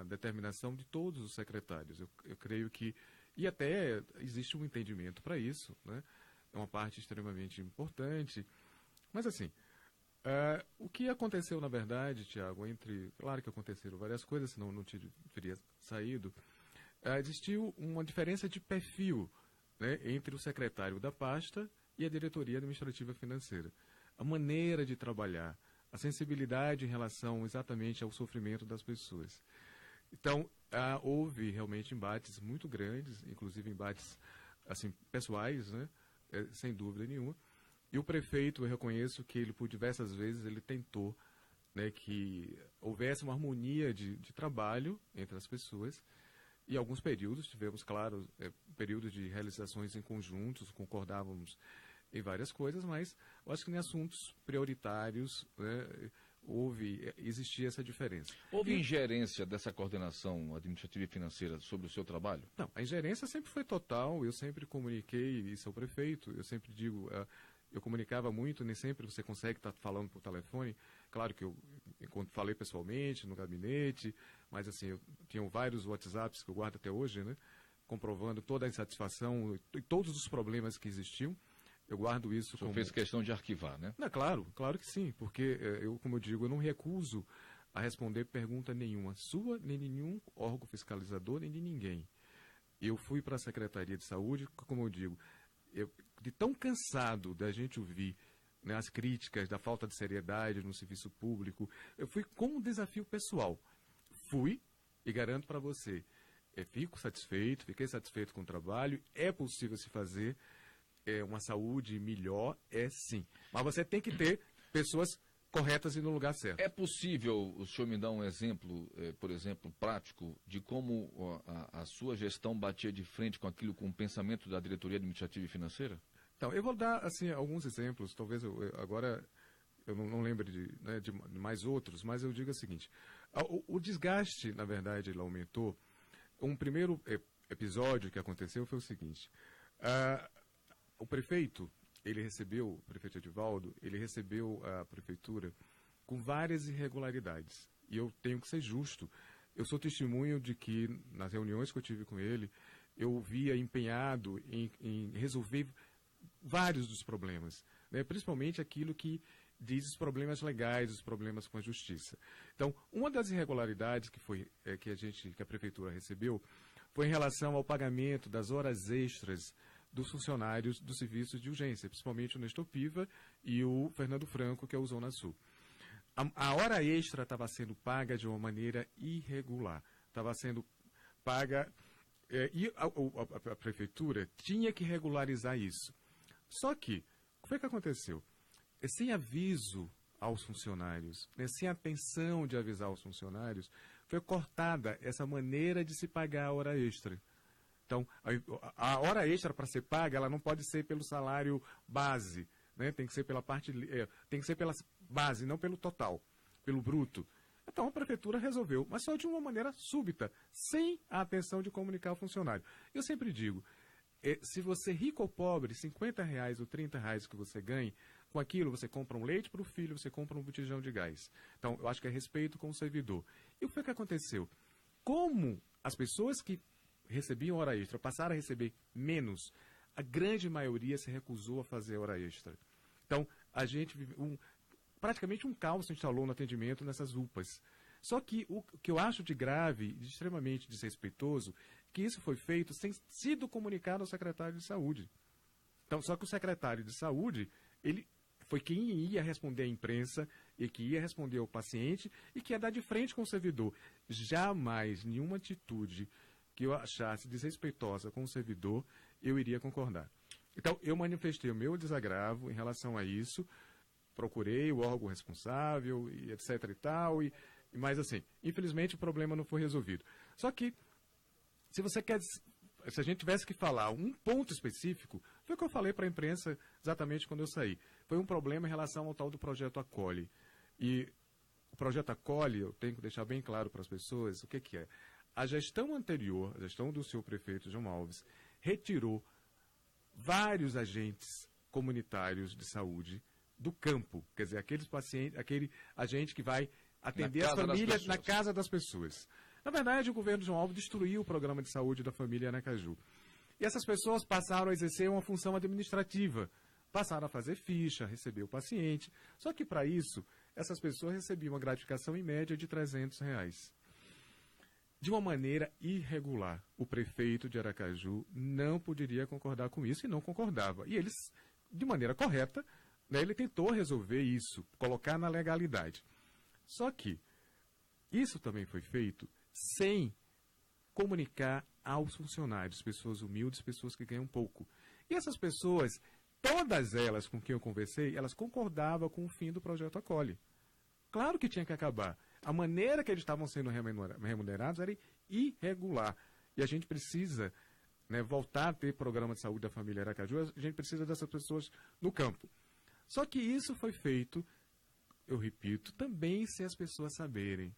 determinação de todos os secretários. Eu creio que... E até existe um entendimento para isso, né? É uma parte extremamente importante. Mas, assim, o que aconteceu, na verdade, Tiago, claro que aconteceram várias coisas, senão não teria saído. Existiu uma diferença de perfil, né, entre o secretário da pasta e a diretoria administrativa financeira. A maneira de trabalhar, a sensibilidade em relação exatamente ao sofrimento das pessoas. Então, houve realmente embates muito grandes, inclusive embates assim, pessoais, né, sem dúvida nenhuma. E o prefeito, eu reconheço que ele, por diversas vezes, ele tentou, né, que houvesse uma harmonia de trabalho entre as pessoas. E alguns períodos, tivemos, claro, períodos de realizações em conjuntos, concordávamos em várias coisas, mas eu acho que em assuntos prioritários, né, existia essa diferença. Houve ingerência dessa coordenação administrativa e financeira sobre o seu trabalho? Não, a ingerência sempre foi total, eu sempre comuniquei isso ao prefeito, eu sempre digo, eu comunicava muito, nem sempre você consegue estar falando por telefone. Claro que eu falei pessoalmente, no gabinete, mas assim, eu tinha vários WhatsApps que eu guardo até hoje, né, comprovando toda a insatisfação e todos os problemas que existiam. Eu guardo isso como... O senhor fez questão de arquivar, né? Não, claro que sim, porque como eu digo, eu não recuso a responder pergunta nenhuma sua, nem de nenhum órgão fiscalizador, nem de ninguém. Eu fui para a Secretaria de Saúde, como eu digo, de tão cansado da gente ouvir, né, as críticas da falta de seriedade no serviço público, eu fui com um desafio pessoal. Fui e garanto para você, fiquei satisfeito com o trabalho, é possível se fazer uma saúde melhor, sim. Mas você tem que ter pessoas corretas e no lugar certo. É possível o senhor me dar um exemplo, por exemplo, prático, de como a sua gestão batia de frente com aquilo, com o pensamento da diretoria administrativa e financeira? Então, eu vou dar assim, alguns exemplos, talvez agora eu não lembre de mais outros, mas eu digo o seguinte, o desgaste, na verdade, ele aumentou. Um primeiro episódio que aconteceu foi o seguinte, o prefeito Edivaldo, ele recebeu a prefeitura com várias irregularidades. E eu tenho que ser justo. Eu sou testemunho de que, nas reuniões que eu tive com ele, eu o via empenhado em resolver vários dos problemas, né? Principalmente aquilo que diz os problemas legais, os problemas com a justiça. Então, uma das irregularidades que a prefeitura recebeu foi em relação ao pagamento das horas extras dos funcionários dos serviços de urgência, principalmente o Nestor Piva e o Fernando Franco, que é o Zona Sul. A hora extra estava sendo paga de uma maneira irregular. Estava sendo paga e a prefeitura tinha que regularizar isso. Só que, o que foi que aconteceu? Sem aviso aos funcionários, sem atenção de avisar os funcionários, foi cortada essa maneira de se pagar a hora extra. Então, a hora extra para ser paga, ela não pode ser pelo salário base, né? Tem que ser pela base, não pelo total, pelo bruto. Então, a prefeitura resolveu, mas só de uma maneira súbita, sem a atenção de comunicar ao funcionário. Eu sempre digo, se você rico ou pobre, R$50 ou R$30 que você ganhe, com aquilo você compra um leite para o filho, você compra um botijão de gás. Então, eu acho que é respeito com o servidor. E o que foi que aconteceu? Como as pessoas que recebiam hora extra passaram a receber menos, a grande maioria se recusou a fazer hora extra. Então, a gente praticamente um caos se instalou no atendimento nessas UPAs. Só que o que eu acho de grave e extremamente desrespeitoso, que isso foi feito sem sido comunicado ao secretário de Saúde. Então, só que o secretário de Saúde, ele foi quem ia responder à imprensa e que ia responder ao paciente e que ia dar de frente com o servidor. Jamais nenhuma atitude que eu achasse desrespeitosa com o servidor, eu iria concordar. Então, eu manifestei o meu desagravo em relação a isso, procurei o órgão responsável, e etc e tal, mas assim, infelizmente o problema não foi resolvido. Só que, se a gente tivesse que falar um ponto específico, foi o que eu falei para a imprensa exatamente quando eu saí. Foi um problema em relação ao tal do projeto Acolhe. E o projeto Acolhe, eu tenho que deixar bem claro para as pessoas o que é. A gestão anterior, a gestão do seu prefeito João Alves, retirou vários agentes comunitários de saúde do campo, quer dizer, aquele agente que vai atender as famílias na casa das pessoas. Na verdade, o governo João Alves destruiu o programa de saúde da família Aracaju. E essas pessoas passaram a exercer uma função administrativa, passaram a fazer ficha, receber o paciente. Só que, para isso, essas pessoas recebiam uma gratificação em média de R$300. De uma maneira irregular. O prefeito de Aracaju não poderia concordar com isso e não concordava. E eles, de maneira correta, né, ele tentou resolver isso, colocar na legalidade. Só que isso também foi feito sem comunicar aos funcionários, pessoas humildes, pessoas que ganham pouco. E essas pessoas, todas elas com quem eu conversei, elas concordavam com o fim do projeto Acolhe. Claro que tinha que acabar. A maneira que eles estavam sendo remunerados era irregular. E a gente precisa, né, voltar a ter programa de saúde da família Aracaju, a gente precisa dessas pessoas no campo. Só que isso foi feito, eu repito, também sem as pessoas saberem.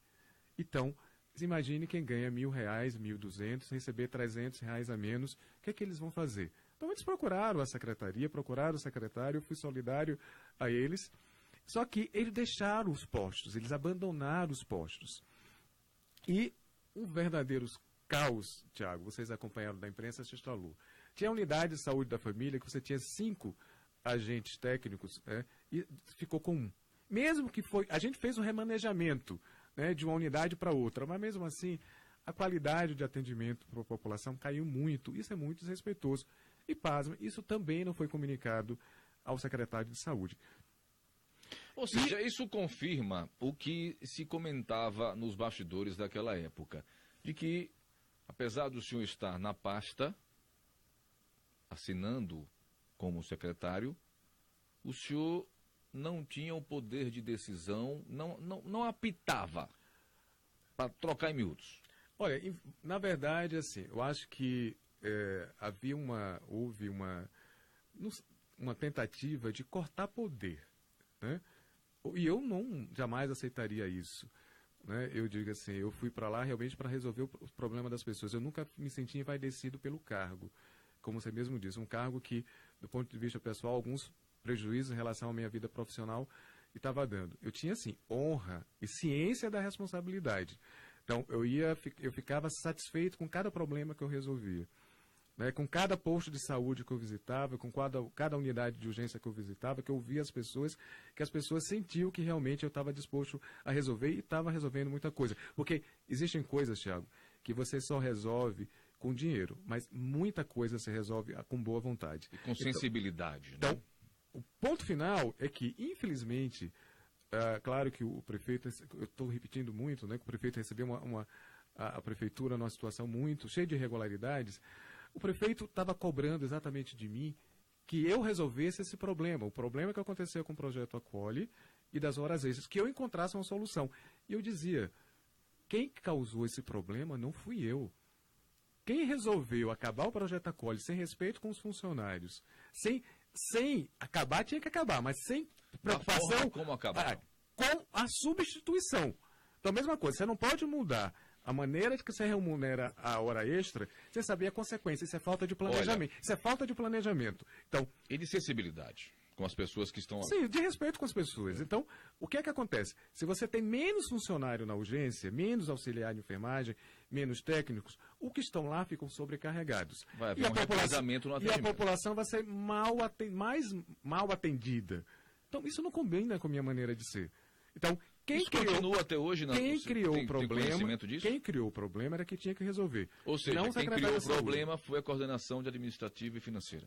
Então, imagine quem ganha R$1.000, R$1.200, receber R$300 a menos, o que é que eles vão fazer? Então, eles procuraram a secretaria, procuraram o secretário, eu fui solidário a eles. Só que eles deixaram os postos, eles abandonaram os postos. E um verdadeiro caos, Tiago, vocês acompanharam da imprensa, se instalou. Tinha a unidade de saúde da família, que você tinha 5 agentes técnicos, e ficou com 1. Mesmo que a gente fez um remanejamento, né, de uma unidade para outra, mas mesmo assim, a qualidade de atendimento para a população caiu muito. Isso é muito desrespeitoso. E, pasme, isso também não foi comunicado ao secretário de Saúde. Ou seja, isso confirma o que se comentava nos bastidores daquela época, de que, apesar do senhor estar na pasta, assinando como secretário, o senhor não tinha o poder de decisão, não apitava, para trocar em miúdos. Olha, na verdade, assim, eu acho que houve uma tentativa de cortar poder, né? E eu jamais aceitaria isso, né? Eu digo assim, eu fui para lá realmente para resolver o problema das pessoas. Eu nunca me senti envaidecido pelo cargo, como você mesmo disse, um cargo que, do ponto de vista pessoal, alguns prejuízos em relação à minha vida profissional estava dando. Eu tinha, assim, honra e ciência da responsabilidade. Então, eu ficava satisfeito com cada problema que eu resolvia, né? Com cada posto de saúde que eu visitava, com cada unidade de urgência que eu visitava, que eu via as pessoas sentiam que realmente eu estava disposto a resolver e estava resolvendo muita coisa. Porque existem coisas, Thiago, que você só resolve com dinheiro, mas muita coisa se resolve com boa vontade. E com sensibilidade, então, né? O ponto final é que, infelizmente, claro que o prefeito, eu estou repetindo muito, né, que o prefeito recebeu a prefeitura numa situação muito cheia de irregularidades. O prefeito estava cobrando exatamente de mim que eu resolvesse esse problema, o problema que aconteceu com o projeto Acolhe e das horas extras, que eu encontrasse uma solução. E eu dizia, quem causou esse problema não fui eu. Quem resolveu acabar o projeto Acolhe sem respeito com os funcionários, sem acabar, tinha que acabar, mas sem preocupação como acabar? Com a substituição. Então, a mesma coisa, você não pode mudar a maneira de que você remunera a hora extra sem saber a consequência. Isso é falta de planejamento. Olha, isso é falta de planejamento. Então, e de sensibilidade com as pessoas que estão... Sim, de respeito com as pessoas. Então, o que é que acontece? Se você tem menos funcionário na urgência, menos auxiliar de enfermagem, menos técnicos, os que estão lá ficam sobrecarregados. Vai haver um represamento no atendimento. E a população vai ser mais mal atendida. Então, isso não combina com a minha maneira de ser. Então, isso continua até hoje? Quem criou o problema? Conhecimento disso? Quem criou o problema era que tinha que resolver. Ou seja, quem criou o problema foi a coordenação de administrativa e financeira.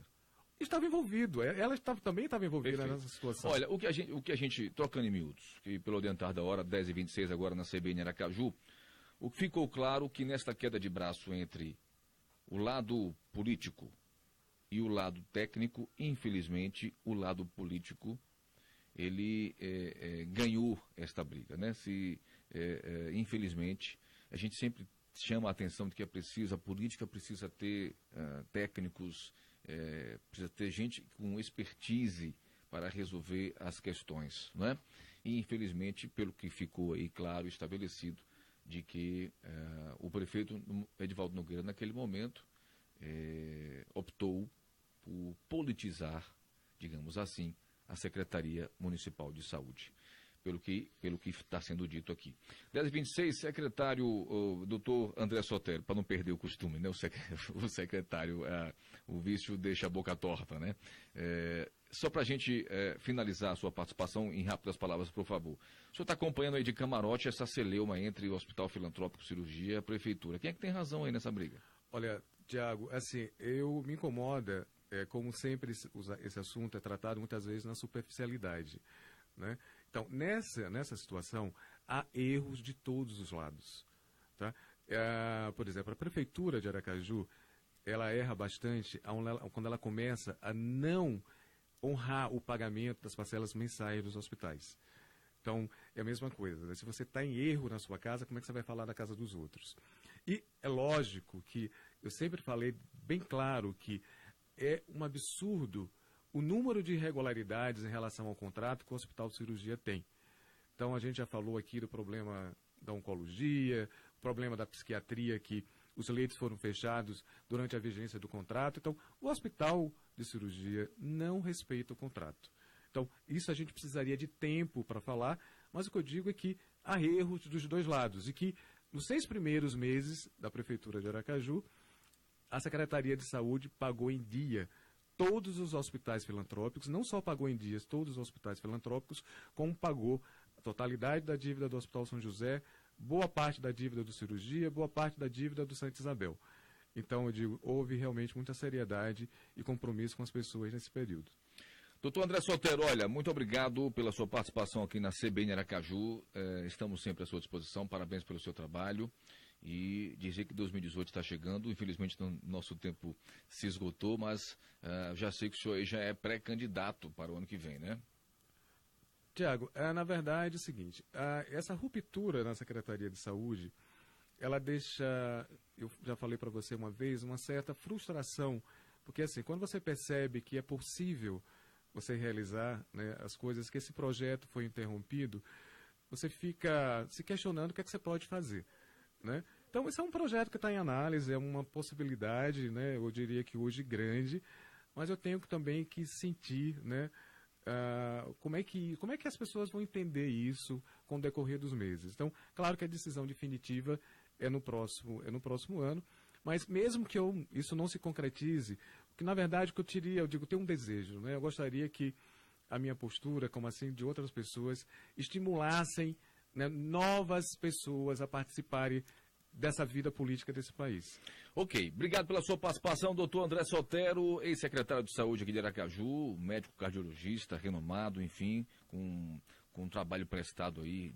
Estava envolvido, ela também estava envolvida nessa situação. Olha, o que a gente, trocando em miúdos, e pelo adiantar da hora, 10h26 agora na CBN Aracaju, o que ficou claro que nesta queda de braço entre o lado político e o lado técnico, infelizmente, o lado político, ele ganhou esta briga, né? Infelizmente, a gente sempre chama a atenção de que a política precisa ter técnicos, precisa ter gente com expertise para resolver as questões, não é? E, infelizmente, pelo que ficou aí claro, estabelecido, de que o prefeito Edivaldo Nogueira, naquele momento, optou por politizar, digamos assim, a Secretaria Municipal de Saúde, pelo que está sendo dito aqui. 10h26, secretário, o doutor André Sotero, para não perder o costume, né? O secretário, o vício deixa a boca torta, né? Só para a gente finalizar a sua participação, em rápidas palavras, por favor. O senhor está acompanhando aí de camarote essa celeuma entre o Hospital Filantrópico Cirurgia e a Prefeitura. Quem é que tem razão aí nessa briga? Olha, Tiago, assim, me incomoda, como sempre esse assunto é tratado muitas vezes na superficialidade, né? Então, nessa situação, há erros de todos os lados, tá? Por exemplo, a Prefeitura de Aracaju, ela erra bastante quando ela começa a não honrar o pagamento das parcelas mensais dos hospitais. Então, é a mesma coisa, né? Se você está em erro na sua casa, como é que você vai falar da casa dos outros? E é lógico que eu sempre falei bem claro que é um absurdo o número de irregularidades em relação ao contrato que o Hospital de Cirurgia tem. Então, a gente já falou aqui do problema da oncologia, o problema da psiquiatria, que os leitos foram fechados durante a vigência do contrato. Então, o Hospital de Cirurgia não respeita o contrato. Então, isso a gente precisaria de tempo para falar, mas o que eu digo é que há erros dos dois lados e que, nos 6 primeiros meses da Prefeitura de Aracaju, a Secretaria de Saúde pagou em dia todos os hospitais filantrópicos, não só pagou em dias todos os hospitais filantrópicos, como pagou a totalidade da dívida do Hospital São José, boa parte da dívida do cirurgia, boa parte da dívida do Santa Isabel. Então, eu digo, houve realmente muita seriedade e compromisso com as pessoas nesse período. Doutor André Sotero, olha, muito obrigado pela sua participação aqui na CBN Aracaju. Estamos sempre à sua disposição. Parabéns pelo seu trabalho. E dizer que 2018 está chegando. Infelizmente, nosso tempo se esgotou, mas já sei que o senhor aí já é pré-candidato para o ano que vem, né? Tiago, na verdade é o seguinte, essa ruptura na Secretaria de Saúde, ela deixa, eu já falei para você uma vez, uma certa frustração, porque assim, quando você percebe que é possível você realizar, né, as coisas, que esse projeto foi interrompido, você fica se questionando o que é que você pode fazer, né? Então, esse é um projeto que está em análise, é uma possibilidade, né, eu diria que hoje grande, mas eu tenho também que sentir, né, como é que as pessoas vão entender isso com o decorrer dos meses. Então, claro que a decisão definitiva é no próximo ano, mas mesmo que isso não se concretize, que na verdade o que eu digo, tem um desejo, né? Eu gostaria que a minha postura, como assim de outras pessoas, estimulassem, né, novas pessoas a participarem dessa vida política desse país. Ok, obrigado pela sua participação, doutor André Sotero, ex-secretário de Saúde aqui de Aracaju, médico cardiologista, renomado, enfim, com um trabalho prestado aí,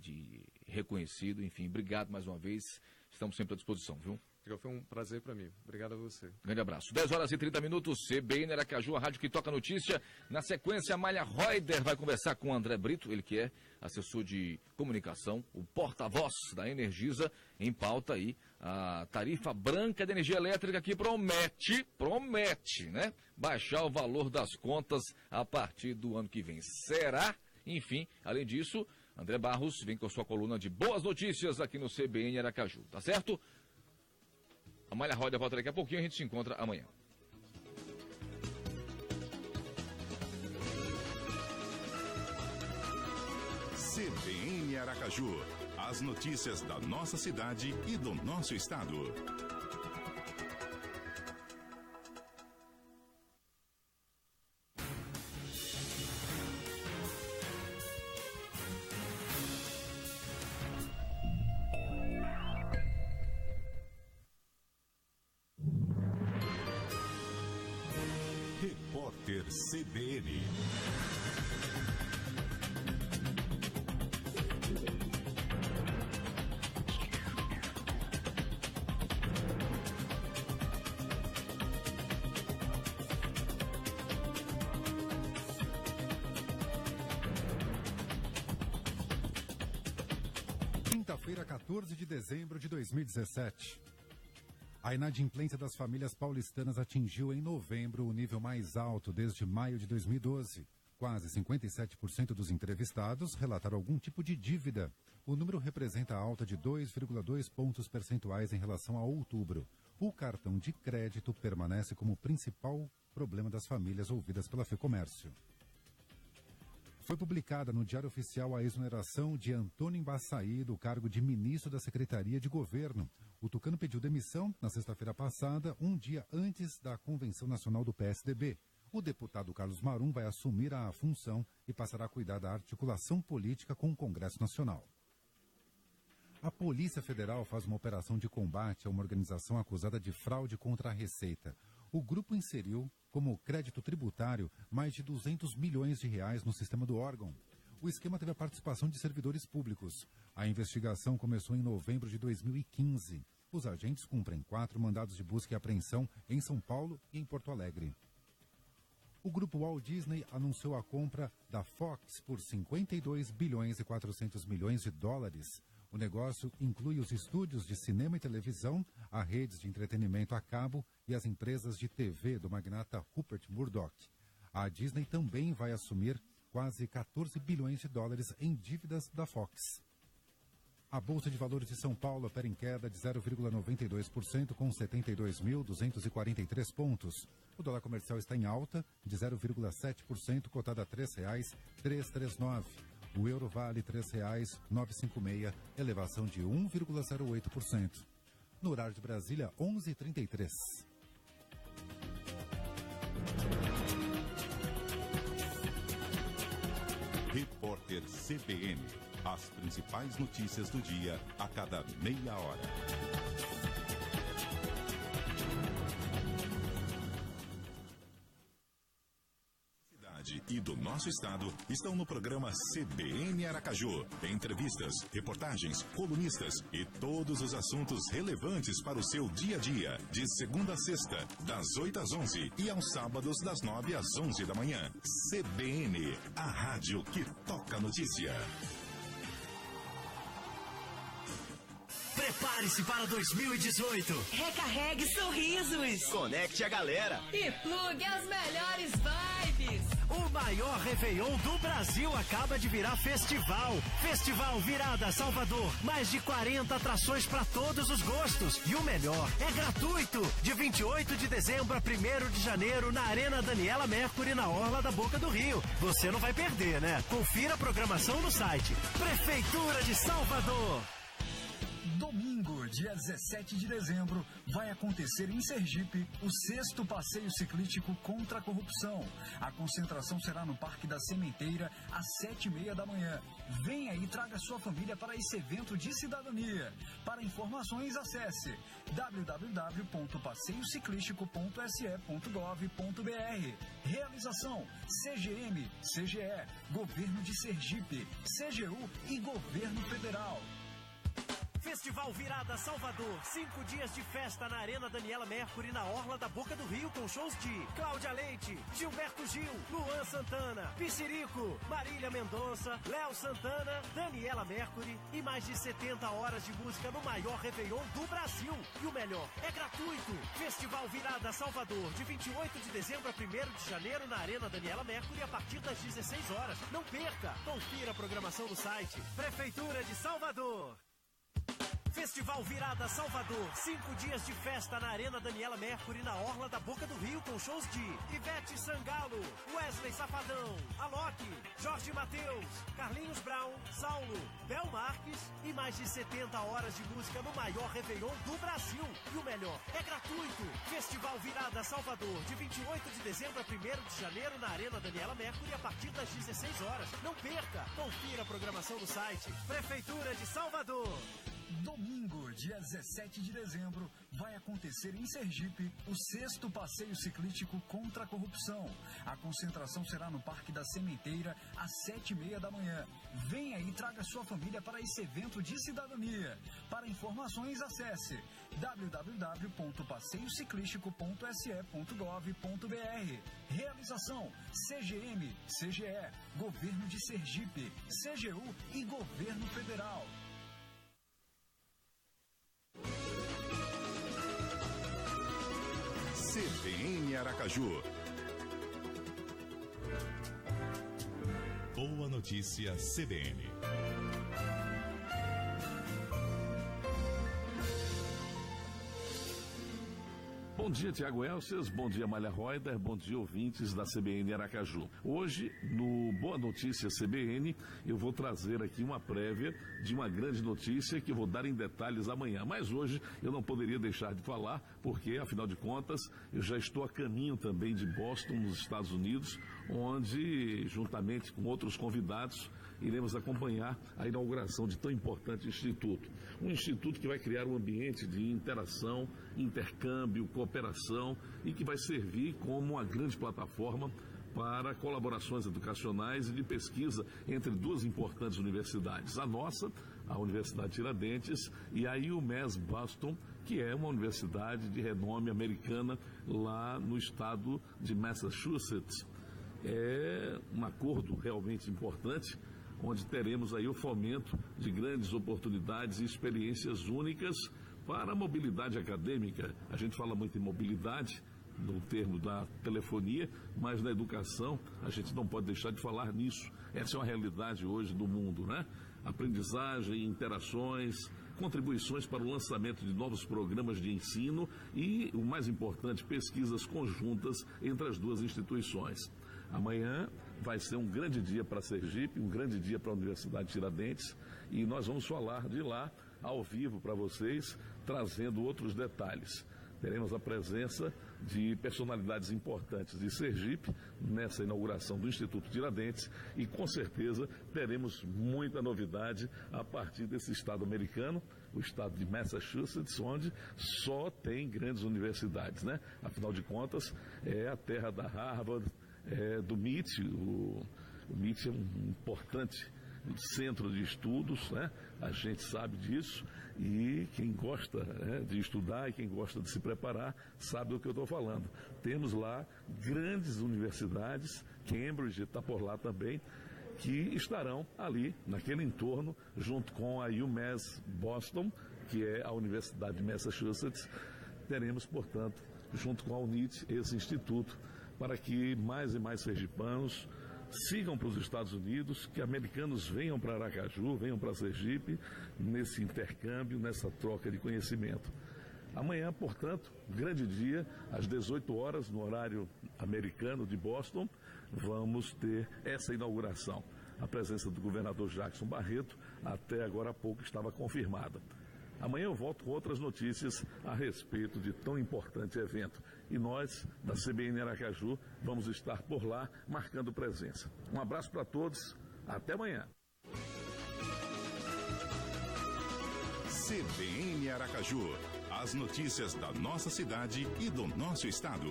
reconhecido, enfim, obrigado mais uma vez, estamos sempre à disposição, viu? Foi um prazer para mim. Obrigado a você. Grande abraço. 10h30, CBN Aracaju, a rádio que toca notícia. Na sequência, a Amália Reuter vai conversar com o André Brito, ele que é assessor de comunicação, o porta-voz da Energisa, em pauta aí a tarifa branca de energia elétrica que promete, né, baixar o valor das contas a partir do ano que vem. Será? Enfim, além disso, André Barros vem com a sua coluna de boas notícias aqui no CBN Aracaju, tá certo? A Amália Reuter volta daqui a pouquinho, a gente se encontra amanhã. CBN Aracaju. As notícias da nossa cidade e do nosso estado. Repórter CBN. Quinta-feira, 14 de dezembro de 2017. A inadimplência das famílias paulistanas atingiu em novembro o nível mais alto desde maio de 2012. Quase 57% dos entrevistados relataram algum tipo de dívida. O número representa a alta de 2,2 pontos percentuais em relação a outubro. O cartão de crédito permanece como o principal problema das famílias ouvidas pela FEComércio. Foi publicada no Diário Oficial a exoneração de Antônio Embaçaí do cargo de ministro da Secretaria de Governo. O tucano pediu demissão na sexta-feira passada, um dia antes da Convenção Nacional do PSDB. O deputado Carlos Marum vai assumir a função e passará a cuidar da articulação política com o Congresso Nacional. A Polícia Federal faz uma operação de combate a uma organização acusada de fraude contra a Receita. O grupo inseriu como crédito tributário mais de 200 milhões de reais no sistema do órgão. O esquema teve a participação de servidores públicos. A investigação começou em novembro de 2015. Os agentes cumprem 4 mandados de busca e apreensão em São Paulo e em Porto Alegre. O grupo Walt Disney anunciou a compra da Fox por 52 bilhões e 400 milhões de dólares. O negócio inclui os estúdios de cinema e televisão, as redes de entretenimento a cabo e as empresas de TV do magnata Rupert Murdoch. A Disney também vai assumir quase 14 bilhões de dólares em dívidas da Fox. A Bolsa de Valores de São Paulo opera em queda de 0,92% com 72.243 pontos. O dólar comercial está em alta de 0,7%, cotado a R$ 3,339. O euro vale R$ 3,956, elevação de 1,08%. No horário de Brasília, 11h33. Repórter CBN. As principais notícias do dia a cada meia hora. E do nosso estado estão no programa CBN Aracaju. Entrevistas, reportagens, colunistas e todos os assuntos relevantes para o seu dia a dia. De segunda a sexta, das 8 às 11 e aos sábados das 9 às 11 da manhã. CBN, a rádio que toca notícia. Prepare-se para 2018. Recarregue sorrisos. Conecte a galera. E plugue as melhores vibes. O maior Réveillon do Brasil acaba de virar festival. Festival Virada Salvador. Mais de 40 atrações para todos os gostos. E o melhor, é gratuito. De 28 de dezembro a 1º de janeiro na Arena Daniela Mercury, na Orla da Boca do Rio. Você não vai perder, né? Confira a programação no site. Prefeitura de Salvador. Domingo, dia 17 de dezembro, vai acontecer em Sergipe o 6º Passeio Ciclístico contra a Corrupção. A concentração será no Parque da Sementeira, às 7h30 da manhã. Venha e traga sua família para esse evento de cidadania. Para informações, acesse www.passeiociclistico.se.gov.br. Realização: CGM, CGE, Governo de Sergipe, CGU e Governo Federal. Festival Virada Salvador, 5 dias de festa na Arena Daniela Mercury, na Orla da Boca do Rio, com shows de Cláudia Leite, Gilberto Gil, Luan Santana, Pissirico, Marília Mendonça, Léo Santana, Daniela Mercury e mais de 70 horas de música no maior Réveillon do Brasil. E o melhor, é gratuito. Festival Virada Salvador, de 28 de dezembro a 1º de janeiro na Arena Daniela Mercury, a partir das 16 horas. Não perca! Confira a programação no site Prefeitura de Salvador. Festival Virada Salvador, 5 dias de festa na Arena Daniela Mercury, na Orla da Boca do Rio, com shows de Ivete Sangalo, Wesley Safadão, Alok, Jorge Mateus, Carlinhos Brown, Saulo, Bel Marques e mais de 70 horas de música no maior Réveillon do Brasil. E o melhor, é gratuito. Festival Virada Salvador, de 28 de dezembro a 1º de janeiro na Arena Daniela Mercury, a partir das 16 horas. Não perca! Confira a programação no site Prefeitura de Salvador. Domingo, dia 17 de dezembro, vai acontecer em Sergipe o 6º Passeio Ciclístico contra a Corrupção. A concentração será no Parque da Sementeira, às 7h30 da manhã. Venha e traga sua família para esse evento de cidadania. Para informações, acesse www.passeiociclistico.se.gov.br. Realização: CGM, CGE, Governo de Sergipe, CGU e Governo Federal. CBN Aracaju. Boa notícia CBN. Bom dia, Tiago Elcias, bom dia, Malha Reuter, bom dia, ouvintes da CBN Aracaju. Hoje, no Boa Notícia CBN, eu vou trazer aqui uma prévia de uma grande notícia que eu vou dar em detalhes amanhã. Mas hoje eu não poderia deixar de falar, porque, afinal de contas, eu já estou a caminho também de Boston, nos Estados Unidos, onde, juntamente com outros convidados, iremos acompanhar a inauguração de tão importante instituto. Um instituto que vai criar um ambiente de interação, intercâmbio, cooperação e que vai servir como uma grande plataforma para colaborações educacionais e de pesquisa entre duas importantes universidades. A nossa, a Universidade Tiradentes, e a UMass Boston, que é uma universidade de renome americana lá no estado de Massachusetts. É um acordo realmente importante, onde teremos aí o fomento de grandes oportunidades e experiências únicas para a mobilidade acadêmica. A gente fala muito em mobilidade no termo da telefonia, mas na educação a gente não pode deixar de falar nisso. Essa é uma realidade hoje do mundo, né? Aprendizagem, interações, contribuições para o lançamento de novos programas de ensino e, o mais importante, pesquisas conjuntas entre as duas instituições. Amanhã vai ser um grande dia para Sergipe, um grande dia para a Universidade Tiradentes, e nós vamos falar de lá ao vivo para vocês, trazendo outros detalhes. Teremos a presença de personalidades importantes de Sergipe nessa inauguração do Instituto Tiradentes e com certeza teremos muita novidade a partir desse estado americano, o estado de Massachusetts, onde só tem grandes universidades, né? Afinal de contas, é a terra da Harvard, do MIT, o MIT é um importante centro de estudos, né? A gente sabe disso e quem gosta, né, de estudar e quem gosta de se preparar sabe do que eu estou falando. Temos lá grandes universidades, Cambridge está por lá também, que estarão ali naquele entorno junto com a UMass Boston, que é a Universidade de Massachusetts. Teremos, portanto, junto com a UNIT, esse instituto para que mais e mais sergipanos sigam para os Estados Unidos, que americanos venham para Aracaju, venham para Sergipe, nesse intercâmbio, nessa troca de conhecimento. Amanhã, portanto, grande dia, às 18 horas, no horário americano de Boston, vamos ter essa inauguração. A presença do governador Jackson Barreto, até agora há pouco, estava confirmada. Amanhã eu volto com outras notícias a respeito de tão importante evento. E nós, da CBN Aracaju, vamos estar por lá, marcando presença. Um abraço para todos, até amanhã. CBN Aracaju, as notícias da nossa cidade e do nosso estado.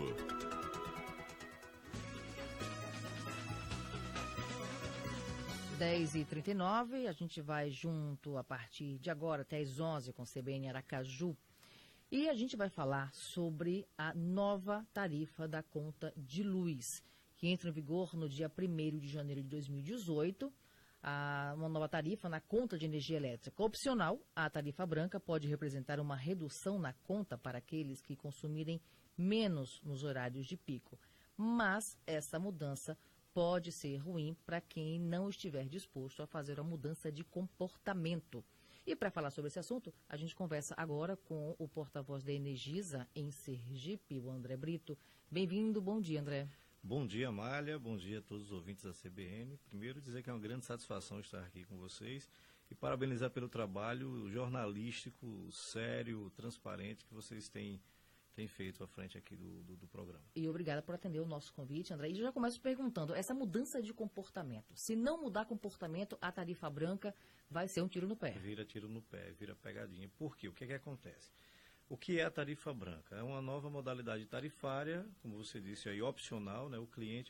10h39, a gente vai junto a partir de agora até às 11 com CBN Aracaju. E a gente vai falar sobre a nova tarifa da conta de luz, que entra em vigor no dia 1º de janeiro de 2018. Uma nova tarifa na conta de energia elétrica opcional. A tarifa branca pode representar uma redução na conta para aqueles que consumirem menos nos horários de pico. Mas essa mudança pode ser ruim para quem não estiver disposto a fazer a mudança de comportamento. E para falar sobre esse assunto, a gente conversa agora com o porta-voz da Energisa em Sergipe, o André Brito. Bem-vindo, bom dia, André. Bom dia, Amália, bom dia a todos os ouvintes da CBN. Primeiro dizer que é uma grande satisfação estar aqui com vocês e parabenizar pelo trabalho jornalístico, sério, transparente que vocês têm feito à frente aqui do programa. E obrigada por atender o nosso convite, André. E já começo perguntando, essa mudança de comportamento, se não mudar comportamento, a tarifa branca vai ser um tiro no pé. Vira tiro no pé, vira pegadinha. Por quê? O que é que acontece? O que é a tarifa branca? É uma nova modalidade tarifária, como você disse aí, opcional, né? O cliente